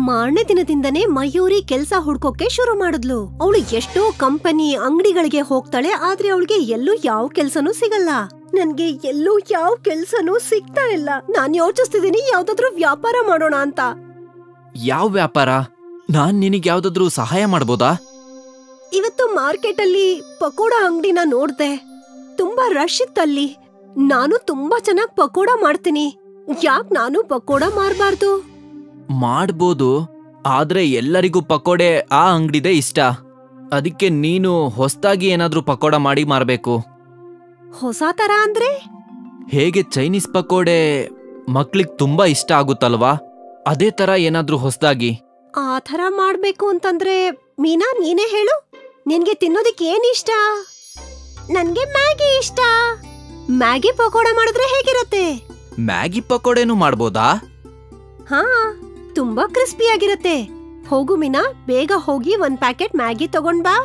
ಮಾರನೇ ದಿನದಿಂದನೇ ಮಯೂರಿ ಕೆಲ್ಸ ಹುಡ್ಕೋಕೆ ಶುರು ಮಾಡಿದ್ಲು. ಅವಳು ಎಷ್ಟೋ ಕಂಪನಿ ಅಂಗಡಿಗಳಿಗೆ ಹೋಗ್ತಾಳೆ, ಆದ್ರೆ ಅವಳಿಗೆ ಎಲ್ಲೂ ಯಾವ ಕೆಲ್ಸನೂ ಸಿಗಲ್ಲ. ನನ್ಗೆ ಎಲ್ಲೂ ಯಾವ ಕೆಲ್ಸನೂ ಸಿಗ್ತಾ ಇಲ್ಲ. ನಾನ್ ಯೋಚಿಸ್ತಿದೀನಿ ಯಾವ್ದಾದ್ರು ವ್ಯಾಪಾರ ಮಾಡೋಣ ಅಂತ. ಯಾವ ವ್ಯಾಪಾರ? ನಾನ್ ನಿನಗ್ ಯಾವ್ದಾದ್ರೂ ಸಹಾಯ ಮಾಡ್ಬೋದಾ? ಇವತ್ತು ಮಾರ್ಕೆಟ್ ಅಲ್ಲಿ ಪಕೋಡ ಅಂಗಡಿನ ನೋಡ್ದೆ. ತುಂಬಾ ರಶ್ ಇತ್ತಲ್ಲಿ. ನಾನು ತುಂಬಾ ಚೆನ್ನಾಗ್ ಪಕೋಡ ಮಾಡ್ತೀನಿ. ಯಾಕ್ ನಾನು ಪಕೋಡ ಮಾರ್ಬಾರ್ದು? ಮಾಡ್ಬೋದು, ಆದ್ರೆ ಎಲ್ಲರಿಗೂ ಪಕೋಡೆ ಆ ಅಂಗಡಿದೇ ಇಷ್ಟ. ಅದಕ್ಕೆ ನೀನು ಹೊಸ್ದಾಗಿ ಏನಾದ್ರೂ ಪಕೋಡ ಮಾಡಿ ಮಾರ್ಬೇಕು. ಹೊಸ ತರ ಅಂದ್ರೆ? ಹೇಗೆ ಚೈನೀಸ್ ಪಕೋಡೆ ಮಕ್ಳಿಗ್ ತುಂಬಾ ಇಷ್ಟ ಆಗುತ್ತಲ್ವಾ, ಅದೇ ತರ ಏನಾದ್ರೂ ಹೊಸ್ದಾಗಿ. ಆ ಥರ ಮಾಡ್ಬೇಕು ಅಂತಂದ್ರೆ ಮೀನಾ, ನೀನೇ ಹೇಳು, ನಿನ್ಗೆ ತಿನ್ನೋದಕ್ಕೆ ಏನ್ ಇಷ್ಟ? ನನ್ಗೆ ಮ್ಯಾಗಿ ಇಷ್ಟ. ಮ್ಯಾಗಿ ಪಕೋಡ ಮಾಡಿದ್ರೆ ಹೇಗಿರತ್ತೆ? ಮ್ಯಾಗಿ ಪಕೋಡೆನೂ ಮಾಡ್ಬೋದಾ? ಹಾ, ತುಂಬಾ ಕ್ರಿಸ್ಪಿ ಆಗಿರತ್ತೆ. ಹೋಗು ಮೀನಾ, ಬೇಗ ಹೋಗಿ 1 ಪ್ಯಾಕೆಟ್ ಮ್ಯಾಗಿ ತಗೊಂಡ್ ಬಾ.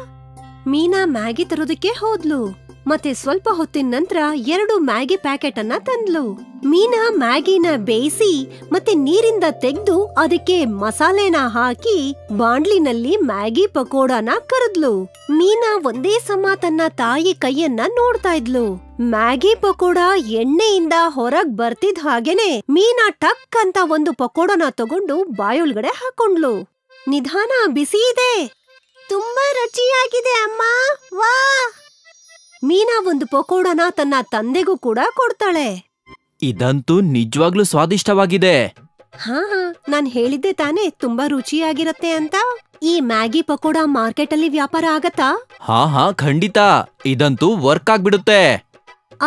ಮೀನಾ ಮ್ಯಾಗಿ ತರೋದಕ್ಕೆ ಹೋದ್ಲು. ಮತ್ತೆ ಸ್ವಲ್ಪ ಹೊತ್ತಿನ ನಂತರ 2 ಮ್ಯಾಗಿ ಪ್ಯಾಕೆಟ್ ಅನ್ನ ತಂದ್ಲು. ಮೀನಾ ಮ್ಯಾಗಿನ ಬೇಯಿಸಿ ಮತ್ತೆ ನೀರಿಂದ ತೆಗೆದು ಅದಕ್ಕೆ ಮಸಾಲೆನ ಹಾಕಿ ಬಾಂಡ್ಲಿನಲ್ಲಿ ಮ್ಯಾಗಿ ಪಕೋಡನ ಕರದ್ಲು. ಮೀನಾ ಒಂದೇ ಸಮ ತನ್ನ ತಾಯಿ ಕೈಯನ್ನ ನೋಡ್ತಾ ಇದ್ಲು. ಮ್ಯಾಗಿ ಪಕೋಡ ಎಣ್ಣೆಯಿಂದ ಹೊರಗ್ ಬರ್ತಿದ್ ಹಾಗೇನೆ ಮೀನಾ ಟಕ್ ಅಂತ ಒಂದು ಪಕೋಡನ ತಗೊಂಡು ಬಾಯೊಳಗಡೆ ಹಾಕೊಂಡ್ಲು. ನಿಧಾನ, ಬಿಸಿ ಇದೆ, ತುಂಬಾ ರುಚಿಯಾಗಿದೆ ಅಮ್ಮ, ವಾ. ಮೀನಾ ಒಂದು ಪಕೋಡನ ತನ್ನ ತಂದೆಗೂ ಕೂಡ ಕೊಡ್ತಾಳೆ. ಇದಂತೂ ನಿಜವಾಗ್ಲೂ ಸ್ವಾದಿಷ್ಟವಾಗಿದೆ. ಹಾ, ನಾನ್ ಹೇಳಿದ್ದೆ ತಾನೇ ತುಂಬಾ ರುಚಿಯಾಗಿರತ್ತೆ ಅಂತ. ಈ ಮ್ಯಾಗಿ ಪಕೋಡ ಮಾರ್ಕೆಟ್ ಅಲ್ಲಿ ವ್ಯಾಪಾರ ಆಗತ್ತಾ? ಹಾ, ಖಂಡಿತ. ಇದಂತೂ ವರ್ಕ್ ಆಗ್ಬಿಡುತ್ತೆ.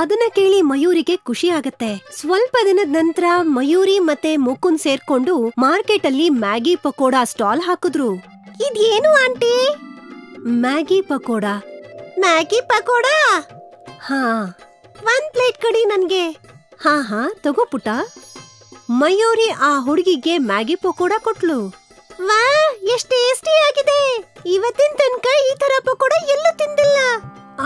ಅದನ್ನ ಕೇಳಿ ಮಯೂರಿಗೆ ಖುಷಿ ಆಗತ್ತೆ. ಸ್ವಲ್ಪ ದಿನದ ನಂತರ ಮಯೂರಿ ಮತ್ತೆ ಮುಕುಂದ್ ಸೇರ್ಕೊಂಡು ಮಾರ್ಕೆಟ್ ಅಲ್ಲಿ ಮ್ಯಾಗಿ ಪಕೋಡ ಸ್ಟಾಲ್ ಹಾಕಿದ್ರು. ಇದೇನು aunty? Maggi pakoda. Maggi pakoda? ಹಾ, 1 ಪ್ಲೇಟ್ ಕಡಿ ನನ್ಗೆ. ಹಾ, ತಗೋ ಪುಟ. ಮಯೂರಿ ಆ ಹುಡುಗಿಗೆ ಮ್ಯಾಗಿ ಪಕೋಡ ಕೊಟ್ಲು. ವಾ, ಎಷ್ಟು ಟೇಸ್ಟಿ ಆಗಿದೆ. ಇವತ್ತಿನ ತನಕ ಈ ತರ ಪಕೋಡ ಎಲ್ಲೂ ತಿಂದಿಲ್ಲ.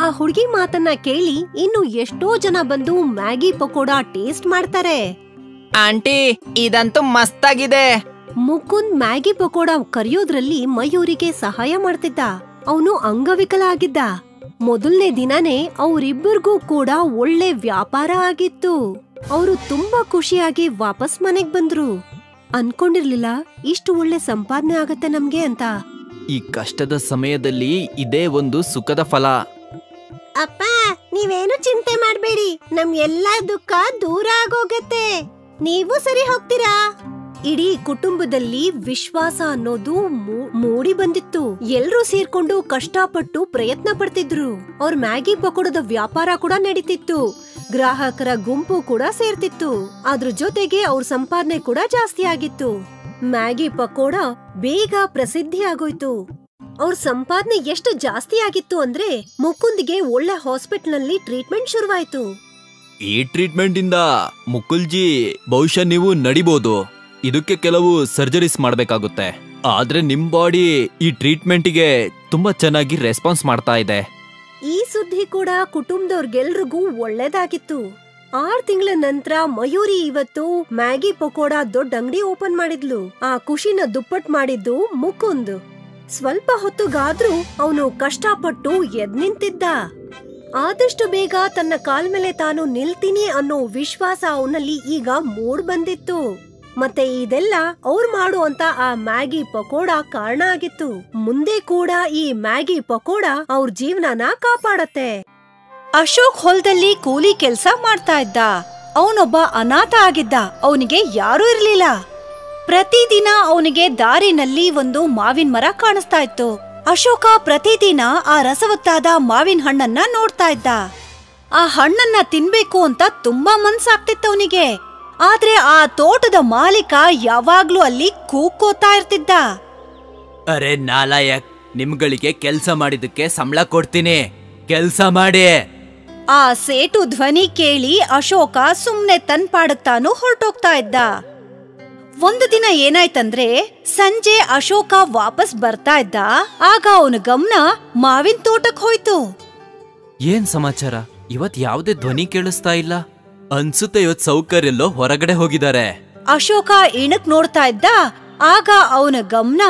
ಆ ಹುಡುಗಿ ಮಾತನ್ನ ಕೇಳಿ ಇನ್ನು ಎಷ್ಟೋ ಜನ ಬಂದು ಮ್ಯಾಗಿ ಪಕೋಡ ಟೇಸ್ಟ್ ಮಾಡ್ತಾರೆ. ಆಂಟಿ, ಇದಂತೂ ಮಸ್ತಾಗಿದೆ. ಮುಕುಂದ್ ಮ್ಯಾಗಿ ಪಕೋಡ ಕರಿಯೋದ್ರಲ್ಲಿ ಮಯೂರಿಗೆ ಸಹಾಯ ಮಾಡ್ತಿದ್ದ. ಅವನು ಅಂಗವಿಕಲ ಆಗಿದ್ದ. ಮೊದಲನೇ ದಿನನೇ ಅವ್ರಿಬ್ಬರಿಗೂ ಕೂಡ ಒಳ್ಳೆ ವ್ಯಾಪಾರ ಆಗಿತ್ತು. ಅವರು ತುಂಬಾ ಖುಷಿಯಾಗಿ ವಾಪಸ್ ಮನೆಗ್ ಬಂದ್ರು. ಅನ್ಕೊಂಡಿರ್ಲಿಲ್ಲ ಇಷ್ಟು ಒಳ್ಳೆ ಸಂಪಾದನೆ ಆಗತ್ತೆ ನಮ್ಗೆ ಅಂತ. ಈ ಕಷ್ಟದ ಸಮಯದಲ್ಲಿ ಇದೇ ಒಂದು ಸುಖದ ಫಲ. ಅಪ್ಪ, ನೀವೇನು ಚಿಂತೆ ಮಾಡ್ಬೇಡಿ, ನಮ್ ಎಲ್ಲಾ ದುಃಖ ದೂರ ಆಗೋಗತ್ತೆ. ನೀವು ಸರಿ ಹೋಗ್ತೀರಾ. ಇಡೀ ಕುಟುಂಬದಲ್ಲಿ ವಿಶ್ವಾಸ ಅನ್ನೋದು ಮೂಡಿ ಬಂದಿತ್ತು. ಎಲ್ರೂ ಸೇರ್ಕೊಂಡು ಕಷ್ಟಪಟ್ಟು ಪ್ರಯತ್ನ ಪಡ್ತಿದ್ರು. ಅವ್ರ ಮ್ಯಾಗಿ ಪಕೋಡದ ವ್ಯಾಪಾರ ಕೂಡ ನಡೀತಿತ್ತು. ಗ್ರಾಹಕರ ಗುಂಪು ಕೂಡ ಸೇರ್ತಿತ್ತು. ಅದ್ರ ಜೊತೆಗೆ ಅವ್ರ ಸಂಪಾದನೆ ಕೂಡ ಜಾಸ್ತಿ ಆಗಿತ್ತು. ಮ್ಯಾಗಿ ಪಕೋಡ ಬೇಗ ಪ್ರಸಿದ್ಧಿ ಆಗೋಯ್ತು. ಅವ್ರ ಸಂಪಾದನೆ ಎಷ್ಟು ಜಾಸ್ತಿ ಆಗಿತ್ತು ಅಂದ್ರೆ ಮುಕುಂದ್ಗೆ ಒಳ್ಳೆ ಹಾಸ್ಪಿಟಲ್ ನಲ್ಲಿ ಟ್ರೀಟ್ಮೆಂಟ್ ಶುರುವಾಯ್ತು. ಈ ಟ್ರೀಟ್ಮೆಂಟ್ ಇಂದ ಮುಕುಲ್ಜಿ ಬಹುಶಃ ನೀವು ನಡಿಬಹುದು. ಇದಕ್ಕೆ ಕೆಲವು ಸರ್ಜರೀಸ್ ಮಾಡ್ಬೇಕಾಗುತ್ತೆ. ಆದ್ರೆ ನಿಮ್ ಬಾಡಿ ಈ ಟ್ರೀಟ್ಮೆಂಟಿಗೆ ತುಂಬಾ ಚೆನ್ನಾಗಿ ರೆಸ್ಪಾನ್ಸ್ ಮಾಡ್ತಾ ಇದೆ. ಈ ಸುದ್ದಿ ಕೂಡ ಕುಟುಂಬದವ್ರಿಗೆಲ್ರಿಗೂ ಒಳ್ಳೇದಾಗಿತ್ತು. 6 ತಿಂಗಳ ನಂತರ ಮಯೂರಿ ಇವತ್ತು ಮ್ಯಾಗಿ ಪಕೋಡ ದೊಡ್ಡ ಅಂಗಡಿ ಓಪನ್ ಮಾಡಿದ್ಲು. ಆ ಖುಷಿನ ದುಪ್ಪಟ್ ಮಾಡಿದ್ದು ಮುಕುಂದ್. ಸ್ವಲ್ಪ ಹೊತ್ತುಗಾದ್ರೂ ಅವನು ಕಷ್ಟಪಟ್ಟು ಎದ್ ನಿಂತಿದ್ದ. ಆದಷ್ಟು ಬೇಗ ತನ್ನ ಕಾಲ್ ಮೇಲೆ ತಾನು ನಿಲ್ತೀನಿ ಅನ್ನೋ ವಿಶ್ವಾಸ ಅವನಲ್ಲಿ ಈಗ ಮೂಡ್ ಬಂದಿತ್ತು. ಮತ್ತೆ ಇದೆಲ್ಲ ಅವ್ರು ಮಾಡುವಂತ ಆ ಮ್ಯಾಗಿ ಪಕೋಡ ಕಾರಣ ಆಗಿತ್ತು. ಮುಂದೆ ಕೂಡ ಈ ಮ್ಯಾಗಿ ಪಕೋಡ ಅವ್ರ ಜೀವನನ ಕಾಪಾಡತ್ತೆ. ಅಶೋಕ್ ಹೊಲದಲ್ಲಿ ಕೂಲಿ ಕೆಲ್ಸ ಮಾಡ್ತಾ ಇದ್ದ. ಅವನೊಬ್ಬ ಅನಾಥ ಆಗಿದ್ದ. ಅವನಿಗೆ ಯಾರೂ ಇರ್ಲಿಲ್ಲ. ಪ್ರತಿದಿನ ಅವನಿಗೆ ದಾರಿನಲ್ಲಿ ಒಂದು ಮಾವಿನ ಮರ ಕಾಣಿಸ್ತಾ ಇತ್ತು. ಅಶೋಕ ಪ್ರತಿದಿನ ಆ ರಸವತ್ತಾದ ಮಾವಿನ ಹಣ್ಣನ್ನ ನೋಡ್ತಾ ಇದ್ದ. ಆ ಹಣ್ಣನ್ನ ತಿನ್ಬೇಕು ಅಂತ ತುಂಬಾ ಮನ್ಸಾಗ್ತಿತ್ತು ಅವನಿಗೆ. ಆದ್ರೆ ಆ ತೋಟದ ಮಾಲೀಕ ಯಾವಾಗ್ಲೂ ಅಲ್ಲಿ ಕೂಗ್ಕೋತಾ ಇರ್ತಿದ್ದ. ಅರೆ ನಾಲಾಯಕ್, ನಿಮ್ಗಳಿಗೆ ಕೆಲ್ಸ ಮಾಡಿದಕ್ಕೆ ಸಂಬಳ ಕೊಡ್ತೀನಿ, ಕೆಲ್ಸ ಮಾಡಿ. ಆ ಸೇಟು ಧ್ವನಿ ಕೇಳಿ ಅಶೋಕ ಸುಮ್ನೆ ತನ್ ಪಾಡಕ್ ತಾನು ಹೊರಟೋಗ್ತಾ ಇದ್ದ. ಒಂದು ದಿನ ಏನಾಯ್ತಂದ್ರೆ ಸಂಜೆ ಅಶೋಕ ವಾಪಸ್ ಬರ್ತಾ ಇದ್ದ. ಆಗ ಅವನ ಗಮನ ಮಾವಿನ ತೋಟಕ್ ಹೋಯ್ತು. ಏನ್ ಸಮಾಚಾರ? ಇವತ್ ಯಾವ್ದೇ ಧ್ವನಿ ಕೇಳಿಸ್ತಾ ಇಲ್ಲ. ಅನ್ಸುತ್ತೆ ಇವತ್ ಸೌಕರ್ಯಲ್ಲೋ ಹೊರಗಡೆ ಹೋಗಿದ್ದಾರೆ. ಅಶೋಕ ಇಣಕ್ ನೋಡ್ತಾ ಇದ್ದ. ಆಗ ಅವನ ಗಮನ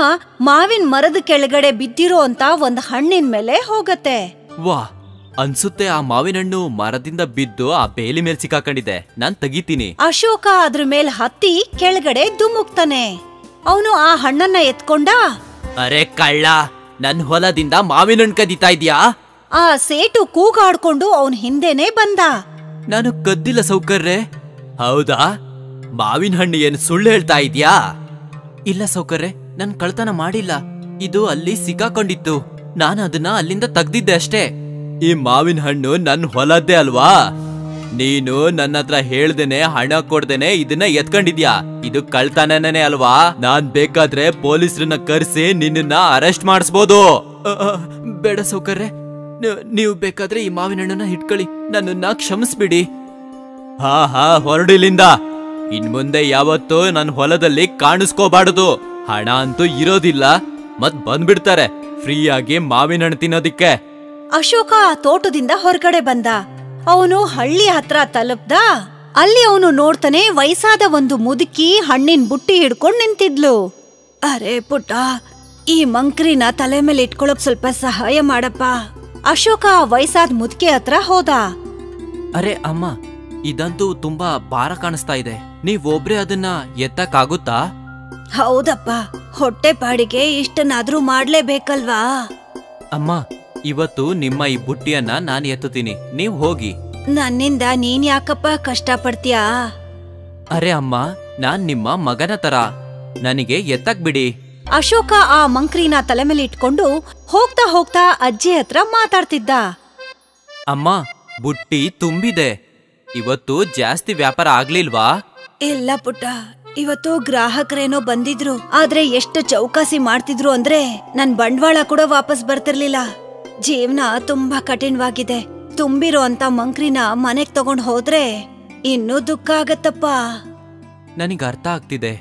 ಮಾವಿನ ಮರದ ಕೆಳಗಡೆ ಬಿದ್ದಿರೋ ಅಂತ ಒಂದ್ ಹಣ್ಣಿನ ಮೇಲೆ ಹೋಗತ್ತೆ. ವಾ, ಅನ್ಸುತ್ತೆ ಆ ಮಾವಿನ ಹಣ್ಣು ಮರದಿಂದ ಬಿದ್ದು ಆ ಬೇಲಿ ಮೇಲೆ ಸಿಕ್ಕಾಕೊಂಡಿದೆ. ನಾನ್ ತೆಗಿತೀನಿ. ಅಶೋಕ ಅದ್ರ ಮೇಲ್ ಹತ್ತಿ ಕೆಳಗಡೆ ಧುಮುಕ್ತಾನೆ. ಅವನು ಆ ಹಣ್ಣನ್ನ ಎತ್ಕೊಂಡ. ಅರೆ ಕಳ್ಳ, ನನ್ ಹೊಲದಿಂದ ಮಾವಿನ ಹಣ್ಣು ಕದೀತಾ ಇದ್ಯಾ? ಆ ಸೇಟು ಕೂಗಾಡ್ಕೊಂಡು ಅವನ್ ಹಿಂದೆನೆ ಬಂದ. ನಾನು ಕದ್ದಿಲ್ಲ ಸೌಕರ್ರೆ. ಹೌದಾ? ಮಾವಿನ ಹಣ್ಣು ಏನು ಸುಳ್ಳು ಹೇಳ್ತಾ ಇದ್ಯಾ? ಇಲ್ಲ ಸೌಕರ್ರೆ, ನನ್ ಕಳ್ತನ ಮಾಡಿಲ್ಲ. ಇದು ಅಲ್ಲಿ ಸಿಕ್ಕಾಕೊಂಡಿತ್ತು. ನಾನು ಅದನ್ನ ಅಲ್ಲಿಂದ ತೆಗ್ದಿದ್ದೆ ಅಷ್ಟೇ. ಈ ಮಾವಿನ ಹಣ್ಣು ನನ್ ಹೊಲದ್ದೇ ಅಲ್ವಾ? ನೀನು ನನ್ನ ಹತ್ರ ಹೇಳ್ದೇನೆ ಹಣ ಕೊಡ್ದೇನೆ ಇದನ್ನ ಎತ್ಕೊಂಡಿದ್ಯಾ. ಇದು ಕಳ್ತನನೇ ಅಲ್ವಾ? ನಾನ್ ಬೇಕಾದ್ರೆ ಪೊಲೀಸರನ್ನ ಕರ್ಸಿ ನಿನ್ನ ಅರೆಸ್ಟ್ ಮಾಡಿಸ್ಬೋದು. ಬೇಡ ಸೌಕರ್ಯ, ನೀವು ಬೇಕಾದ್ರೆ ಈ ಮಾವಿನ ಹಣ್ಣನ್ನ ಇಟ್ಕೊಳ್ಳಿ, ನನ್ನನ್ನ ಕ್ಷಮಿಸ್ಬಿಡಿ. ಹಾ ಹೊರಡಿಲಿಂದ. ಇನ್ ಮುಂದೆ ಯಾವತ್ತೂ ನನ್ನ ಹೊಲದಲ್ಲಿ ಕಾಣಿಸ್ಕೋಬಾರದು. ಹಣ ಅಂತೂ ಇರೋದಿಲ್ಲ, ಮತ್ ಬಂದ್ಬಿಡ್ತಾರೆ ಫ್ರೀಯಾಗಿ ಮಾವಿನ ಹಣ್ಣು ತಿನ್ನೋದಿಕ್ಕೆ. ಅಶೋಕ ಆ ತೋಟದಿಂದ ಹೊರಗಡೆ ಬಂದ. ಅವನು ಹಳ್ಳಿ ಹತ್ರ ತಲುಪ್ದ. ಅಲ್ಲಿ ಅವನು ನೋಡ್ತಾನೆ, ವಯಸ್ಸಾದ ಒಂದು ಮುದುಕಿ ಹಣ್ಣಿನ ಬುಟ್ಟಿ ಹಿಡ್ಕೊಂಡ್ ನಿಂತಿದ್ಲು. ಅರೆ ಪುಟ್ಟ, ಈ ಮಂಕ್ರಿನ ತಲೆ ಮೇಲೆ ಇಟ್ಕೊಳಕ್ ಸ್ವಲ್ಪ ಸಹಾಯ ಮಾಡಪ್ಪ. ಅಶೋಕ ಆ ವಯಸ್ಸಾದ ಮುದುಕಿ ಹತ್ರ ಹೋದ. ಅರೆ ಅಮ್ಮ, ಇದಂತೂ ತುಂಬಾ ಭಾರ ಕಾಣಿಸ್ತಾ ಇದೆ. ನೀವೊಬ್ರೇ ಅದನ್ನ ಎತ್ತಕ್ಕಾಗುತ್ತಾ? ಹೌದಪ್ಪ, ಹೊಟ್ಟೆ ಪಾಡಿಗೆ ಇಷ್ಟನ್ನಾದ್ರೂ ಮಾಡ್ಲೇಬೇಕಲ್ವಾ? ಅಮ್ಮ, ಇವತ್ತು ನಿಮ್ಮ ಈ ಬುಟ್ಟಿಯನ್ನ ನಾನು ಎತ್ತುತ್ತೀನಿ, ನೀವ್ ಹೋಗಿ. ನನ್ನಿಂದ ನೀನ್ ಯಾಕಪ್ಪ ಕಷ್ಟ ಪಡ್ತೀಯಾ? ಅರೆ ಅಮ್ಮ, ನಾನ್ ನಿಮ್ಮ ಮಗನ ತರ, ನನಗೆ ಎತ್ತಕ್ ಬಿಡಿ. ಅಶೋಕ ಆ ಮಂಕ್ರಿನ ತಲೆ ಮೇಲೆ ಇಟ್ಕೊಂಡು ಹೋಗ್ತಾ ಹೋಗ್ತಾ ಅಜ್ಜಿ ಹತ್ರ ಮಾತಾಡ್ತಿದ್ದ. ಅಮ್ಮ, ಬುಟ್ಟಿ ತುಂಬಿದೆ. ಇವತ್ತು ಜಾಸ್ತಿ ವ್ಯಾಪಾರ ಆಗ್ಲಿಲ್ವಾ? ಇಲ್ಲ ಪುಟ್ಟ, ಇವತ್ತು ಗ್ರಾಹಕರೇನೋ ಬಂದಿದ್ರು, ಆದ್ರೆ ಎಷ್ಟು ಚೌಕಾಸಿ ಮಾಡ್ತಿದ್ರು ಅಂದ್ರೆ ನನ್ ಬಂಡವಾಳ ಕೂಡ ವಾಪಸ್ ಬರ್ತಿರ್ಲಿಲ್ಲ. ಜೀವನ ತುಂಬಾ ಕಠಿಣವಾಗಿದೆ. ತುಂಬಿರೋ ಅಂತ ಮಂಕ್ರಿನ ಮನೆಗ್ ತಗೊಂಡ್ ಹೋದ್ರೆ ಇನ್ನೂ ದುಃಖ ಆಗತ್ತಪ್ಪ. ನನಗೆ ಅರ್ಥ ಆಗ್ತಿದೆ.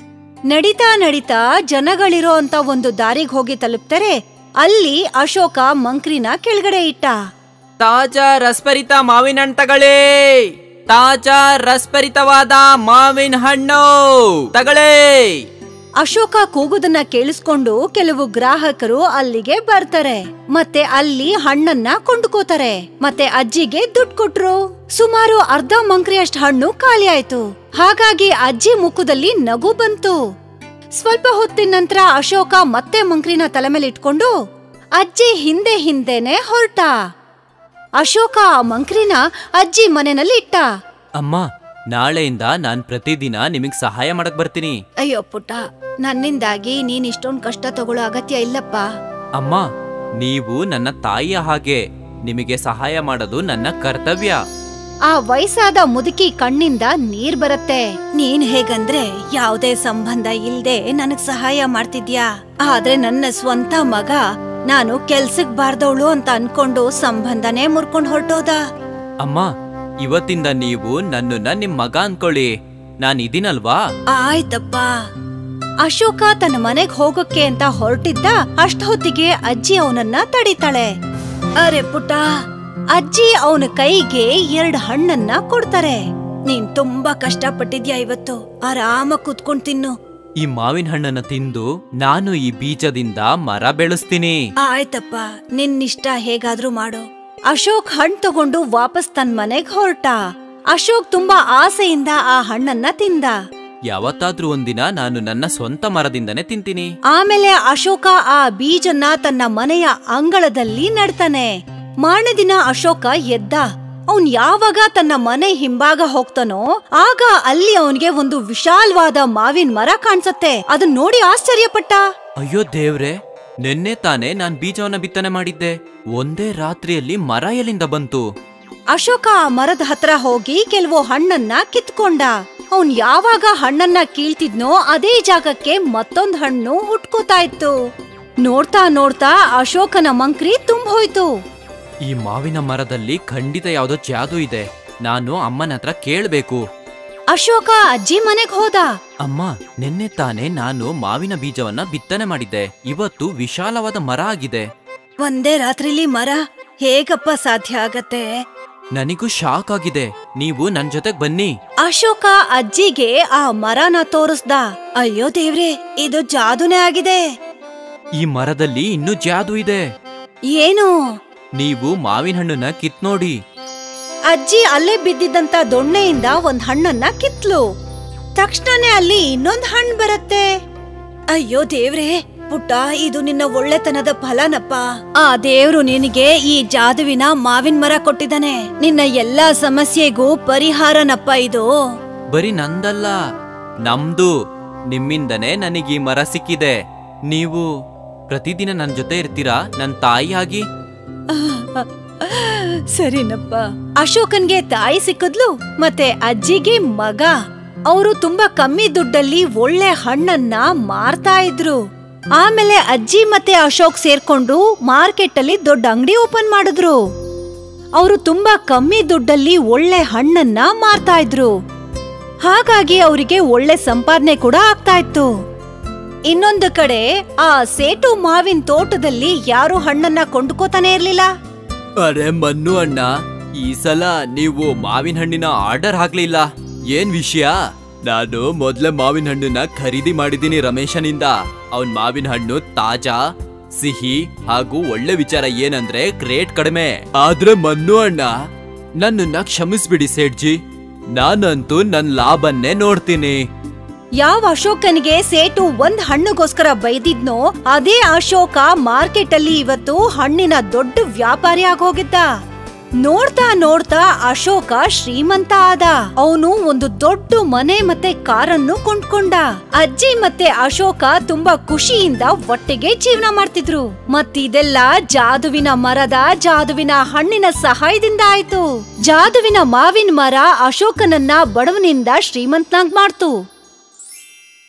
ನಡಿತಾ ನಡಿತಾ ಜನಗಳಿರೋ ಅಂತ ಒಂದು ದಾರಿಗ್ ಹೋಗಿ ತಲುಪ್ತಾರೆ. ಅಲ್ಲಿ ಅಶೋಕ ಮಂಕ್ರಿನ ಕೆಳಗಡೆ ಇಟ್ಟ. ತಾಜಾ ರಸಭರಿತ ಮಾವಿನ ಹಣ್ಣು ತಗಳೇ, ತಾಜಾ ರಸಭರಿತವಾದ ಮಾವಿನ ಹಣ್ಣು ತಗಳೇ. ಅಶೋಕ ಕೂಗುದನ್ನ ಕೇಳಿಸ್ಕೊಂಡು ಕೆಲವು ಗ್ರಾಹಕರು ಅಲ್ಲಿಗೆ ಬರ್ತಾರೆ. ಮತ್ತೆ ಅಲ್ಲಿ ಹಣ್ಣನ್ನ ಕೊಂಡ್ಕೋತಾರೆ. ಮತ್ತೆ ಅಜ್ಜಿಗೆ ದುಡ್ಡು ಕೊಟ್ರು. ಸುಮಾರು ಅರ್ಧ ಮಂಕ್ರಿಯಷ್ಟು ಹಣ್ಣು ಖಾಲಿ ಆಯ್ತು. ಹಾಗಾಗಿ ಅಜ್ಜಿ ಮುಖದಲ್ಲಿ ನಗು ಬಂತು. ಸ್ವಲ್ಪ ಹೊತ್ತಿನ ನಂತರ ಅಶೋಕ ಮತ್ತೆ ಮಂಕ್ರಿನ ತಲೆ ಮೇಲೆ ಇಟ್ಕೊಂಡು ಅಜ್ಜಿ ಹಿಂದೆ ಹಿಂದೆನೆ ಹೊರಟ. ಅಶೋಕ ಆ ಮಂಕ್ರಿನ ಅಜ್ಜಿ ಮನೆಯಲ್ಲಿ ಇಟ್ಟ. ಅಮ್ಮ, ನಾಳೆಯಿಂದ ನಾನ್ ಪ್ರತಿದಿನ ನಿಮಗ್ ಸಹಾಯ ಮಾಡಕ್ ಬರ್ತೀನಿ. ಅಯ್ಯೋ ಪುಟ್ಟ, ನನ್ನಿಂದಾಗಿ ನೀನ್ ಇಷ್ಟೊಂದ್ ಕಷ್ಟ ತಗೊಳ್ಳೋ ಅಗತ್ಯ ಇಲ್ಲಪ್ಪ. ಅಮ್ಮ, ನೀವು ನನ್ನ ತಾಯಿಯ ಹಾಗೆ, ನಿಮಗೆ ಸಹಾಯ ಮಾಡೋದು ನನ್ನ ಕರ್ತವ್ಯ. ಆ ವಯಸ್ಸಾದ ಮುದುಕಿ ಕಣ್ಣಿಂದ ನೀರ್ ಬರುತ್ತೆ. ನೀನ್ ಹೇಗಂದ್ರೆ ಯಾವ್ದೇ ಸಂಬಂಧ ಇಲ್ದೆ ನನಗ್ ಸಹಾಯ ಮಾಡ್ತಿದ್ಯಾ, ಆದ್ರೆ ನನ್ನ ಸ್ವಂತ ಮಗ ನಾನು ಕೆಲ್ಸಕ್ ಬಾರ್ದವಳು ಅಂತ ಅನ್ಕೊಂಡು ಸಂಬಂಧನೇ ಮುರ್ಕೊಂಡ್ ಹೊರಟೋದ. ಅಮ್ಮ, ಇವತ್ತಿಂದ ನೀವು ನನ್ನನ್ನ ನಿಮ್ ಮಗ ಅನ್ಕೊಳ್ಳಿ, ನಾನ್ ಇದೀನಲ್ವಾ? ಆಯ್ತಪ್ಪ. ಅಶೋಕ ತನ್ನ ಮನೆಗ್ ಹೋಗಕ್ಕೆ ಅಂತ ಹೊರಟಿದ್ದ. ಅಷ್ಟೊತ್ತಿಗೆ ಅಜ್ಜಿ ಅವನನ್ನ ತಡಿತಾಳೆ. ಅರೆ ಪುಟ್ಟ, ಅಜ್ಜಿ ಅವನ ಕೈಗೆ 2 ಹಣ್ಣನ್ನ ಕೊಡ್ತಾರೆ. ನೀನ್ ತುಂಬಾ ಕಷ್ಟಪಟ್ಟಿದ್ಯಾ, ಇವತ್ತು ಆರಾಮ ಕುತ್ಕೊಂಡ್ ತಿನ್ನು. ಈ ಮಾವಿನ ಹಣ್ಣನ್ನ ತಿಂದು ನಾನು ಈ ಬೀಜದಿಂದ ಮರ ಬೆಳೆಸ್ತೀನಿ. ಆಯ್ತಪ್ಪ, ನಿನ್ನಿಷ್ಟ ಹೇಗಾದ್ರೂ ಮಾಡು. ಅಶೋಕ್ ಹಣ್ಣು ತಗೊಂಡು ವಾಪಸ್ ತನ್ ಮನೆಗ್ ಹೊರಟ. ಅಶೋಕ್ ತುಂಬಾ ಆಸೆಯಿಂದ ಆ ಹಣ್ಣನ್ನ ತಿಂದ. ಯಾವತ್ತಾದ್ರೂ ಒಂದಿನ ನಾನು ನನ್ನ ಸ್ವಂತ ಮರದಿಂದನೇ ತಿಂತೀನಿ. ಆಮೇಲೆ ಅಶೋಕ ಆ ಬೀಜನ್ನ ತನ್ನ ಮನೆಯ ಅಂಗಳದಲ್ಲಿ ನೆಡ್ತಾನೆ. ಮಾರನೇ ದಿನ ಅಶೋಕ ಎದ್ದ. ಅವನ್ ಯಾವಾಗ ತನ್ನ ಮನೆ ಹಿಂಭಾಗ ಹೋಗ್ತಾನೋ ಆಗ ಅಲ್ಲಿ ಅವನಿಗೆ ಒಂದು ವಿಶಾಲವಾದ ಮಾವಿನ ಮರ ಕಾಣಿಸುತ್ತೆ. ಅದನ್ನ ನೋಡಿ ಆಶ್ಚರ್ಯಪಟ್ಟ. ಅಯ್ಯೋ ದೇವ್ರೆ, ನಿನ್ನೆ ತಾನೇ ನಾನ್ ಬೀಜವನ್ನ ಬಿತ್ತನೆ ಮಾಡಿದ್ದೆ, ಒಂದೇ ರಾತ್ರಿಯಲ್ಲಿ ಮರ ಎಲ್ಲಿಂದ ಬಂತು? ಅಶೋಕ ಆ ಮರದ ಹತ್ರ ಹೋಗಿ ಕೆಲವು ಹಣ್ಣನ್ನ ಕಿತ್ಕೊಂಡ. ಅವನ್ ಯಾವಾಗ ಹಣ್ಣನ್ನ ಕೀಳ್ತಿದ್ನೋ ಅದೇ ಜಾಗಕ್ಕೆ ಮತ್ತೊಂದ್ ಹಣ್ಣು ಹುಟ್ಕೋತಾ ಇತ್ತು. ನೋಡ್ತಾ ನೋಡ್ತಾ ಅಶೋಕನ ಮಂಕ್ರಿ ತುಂಬೋಯ್ತು. ಈ ಮಾವಿನ ಮರದಲ್ಲಿ ಖಂಡಿತ ಯಾವ್ದೋ ಜಾದು ಇದೆ, ನಾನು ಅಮ್ಮನ ಹತ್ರ ಕೇಳ್ಬೇಕು. ಅಶೋಕ ಅಜ್ಜಿ ಮನೆಗ್ ಹೋದ. ಅಮ್ಮ, ನಿನ್ನೆ ತಾನೇ ನಾನು ಮಾವಿನ ಬೀಜವನ್ನ ಬಿತ್ತನೆ ಮಾಡಿದ್ದೆ, ಇವತ್ತು ವಿಶಾಲವಾದ ಮರ ಆಗಿದೆ. ಒಂದೇ ರಾತ್ರಿಲಿ ಮರ ಹೇಗಪ್ಪ ಸಾಧ್ಯ ಆಗತ್ತೆ? ನನಗೂ ಶಾಕ್ ಆಗಿದೆ, ನೀವು ನನ್ ಜೊತೆಗ್ ಬನ್ನಿ. ಅಶೋಕ ಅಜ್ಜಿಗೆ ಆ ಮರನ ತೋರಿಸ್ದ. ಅಯ್ಯೋ ದೇವ್ರೆ, ಇದು ಜಾದುನೇ ಆಗಿದೆ. ಈ ಮರದಲ್ಲಿ ಇನ್ನೂ ಜಾದು ಇದೆ. ಏನು? ನೀವು ಮಾವಿನ ಹಣ್ಣನ್ನ ಕಿತ್ ನೋಡಿ. ಅಜ್ಜಿ ಅಲ್ಲೇ ಬಿದ್ದಿದ್ದಂತ ದೊಣ್ಣೆಯಿಂದ ಒಂದ್ ಹಣ್ಣನ್ನ ಕಿತ್ಲು. ತಕ್ಷಣನೇ ಅಲ್ಲಿ ಇನ್ನೊಂದ್ ಹಣ್ಣು ಬರುತ್ತೆ. ಅಯ್ಯೋ ದೇವ್ರೆ, ಪುಟ್ಟ, ಇದು ನಿನ್ನ ಒಳ್ಳೆತನದ ಫಲನಪ್ಪ. ಆ ದೇವ್ರು ನಿನಗೆ ಈ ಜಾದುವಿನ ಮಾವಿನ ಮರ ಕೊಟ್ಟಿದ್ದಾನೆ. ನಿನ್ನ ಎಲ್ಲಾ ಸಮಸ್ಯೆಗೂ ಪರಿಹಾರನಪ್ಪ ಇದು. ಬರೀ ನಂದಲ್ಲ, ನಮ್ದು. ನಿಮ್ಮಿಂದನೇ ನನಗೀ ಮರ ಸಿಕ್ಕಿದೆ. ನೀವು ಪ್ರತಿದಿನ ನನ್ ಜೊತೆ ಇರ್ತೀರಾ, ನನ್ ತಾಯಿ ಆಗಿ? ಸರಿನಪ್ಪ. ಅಶೋಕನ್ಗೆ ತಾಯಿ ಸಿಕ್ಕಿದ್ಲು, ಮತ್ತೆ ಅಜ್ಜಿಗೆ ಮಗ. ಅವರು ತುಂಬಾ ಕಮ್ಮಿ ದುಡ್ಡಲ್ಲಿ ಒಳ್ಳೆ ಹಣ್ಣನ್ನ ಮಾರ್ತಾ ಇದ್ರು. ಆಮೇಲೆ ಅಜ್ಜಿ ಮತ್ತೆ ಅಶೋಕ್ ಸೇರ್ಕೊಂಡು ಮಾರ್ಕೆಟ್ ಅಲ್ಲಿ ದೊಡ್ಡ ಅಂಗಡಿ ಓಪನ್ ಮಾಡಿದ್ರು. ಅವರು ತುಂಬಾ ಕಮ್ಮಿ ದುಡ್ಡಲ್ಲಿ ಒಳ್ಳೆ ಹಣ್ಣನ್ನ ಮಾರ್ತಾ ಇದ್ರು. ಹಾಗಾಗಿ ಅವರಿಗೆ ಒಳ್ಳೆ ಸಂಪಾದನೆ ಕೂಡ ಆಗ್ತಾ ಇತ್ತು. ಇನ್ನೊಂದು ಕಡೆ ಆ ಸೇಟು ಮಾವಿನ ತೋಟದಲ್ಲಿ ಯಾರು ಹಣ್ಣನ್ನ ಕೊಂಡ್ಕೋತಾನೆ ಇರ್ಲಿಲ್ಲ. ಅರೆ ಮನ್ನು ಅಣ್ಣ, ಈ ಸಲ ನೀವು ಮಾವಿನ ಹಣ್ಣಿನ ಆರ್ಡರ್ ಹಾಕ್ಲಿಲ್ಲ, ಏನ್ ವಿಷಯ? ನಾನು ಮೊದ್ಲೇ ಮಾವಿನ ಹಣ್ಣನ್ನ ಖರೀದಿ ಮಾಡಿದ್ದೀನಿ ರಮೇಶನಿಂದ. ಅವನ್ ಮಾವಿನ ಹಣ್ಣು ತಾಜಾ, ಸಿಹಿ ಹಾಗೂ ಒಳ್ಳೆ ವಿಚಾರ ಏನಂದ್ರೆ ರೇಟ್ ಕಡಿಮೆ. ಆದ್ರೆ ಮನ್ನು ಅಣ್ಣ, ನನ್ನನ್ನ ಕ್ಷಮಿಸ್ಬಿಡಿ ಸೇಠ್ಜಿ, ನಾನಂತೂ ನನ್ ಲಾಭನ್ನೇ ನೋಡ್ತೀನಿ. ಯಾವ ಅಶೋಕನಿಗೆ ಸೇಟು ಒಂದ್ ಹಣ್ಣುಗೋಸ್ಕರ ಬೈದಿದ್ನೋ ಅದೇ ಅಶೋಕ ಮಾರ್ಕೆಟ್ ಅಲ್ಲಿ ಇವತ್ತು ಹಣ್ಣಿನ ದೊಡ್ಡ ವ್ಯಾಪಾರಿ ಆಗೋಗಿದ್ದ. ನೋಡ್ತಾ ನೋಡ್ತಾ ಅಶೋಕ ಶ್ರೀಮಂತ ಆದ. ಅವನು ಒಂದು ದೊಡ್ಡ ಮನೆ ಮತ್ತೆ ಕಾರನ್ನು ಕೊಂಡ್ಕೊಂಡ. ಅಜ್ಜಿ ಮತ್ತೆ ಅಶೋಕ ತುಂಬಾ ಖುಷಿಯಿಂದ ಒಟ್ಟಿಗೆ ಜೀವನ ಮಾಡ್ತಿದ್ರು. ಮತ್ತಿದೆಲ್ಲ ಜಾದುವಿನ ಮರದ ಜಾದುವಿನ ಹಣ್ಣಿನ ಸಹಾಯದಿಂದ ಆಯ್ತು. ಜಾದುವಿನ ಮಾವಿನ ಮರ ಅಶೋಕನನ್ನ ಬಡವನಿಂದ ಶ್ರೀಮಂತನಾಗ್ ಮಾಡ್ತು.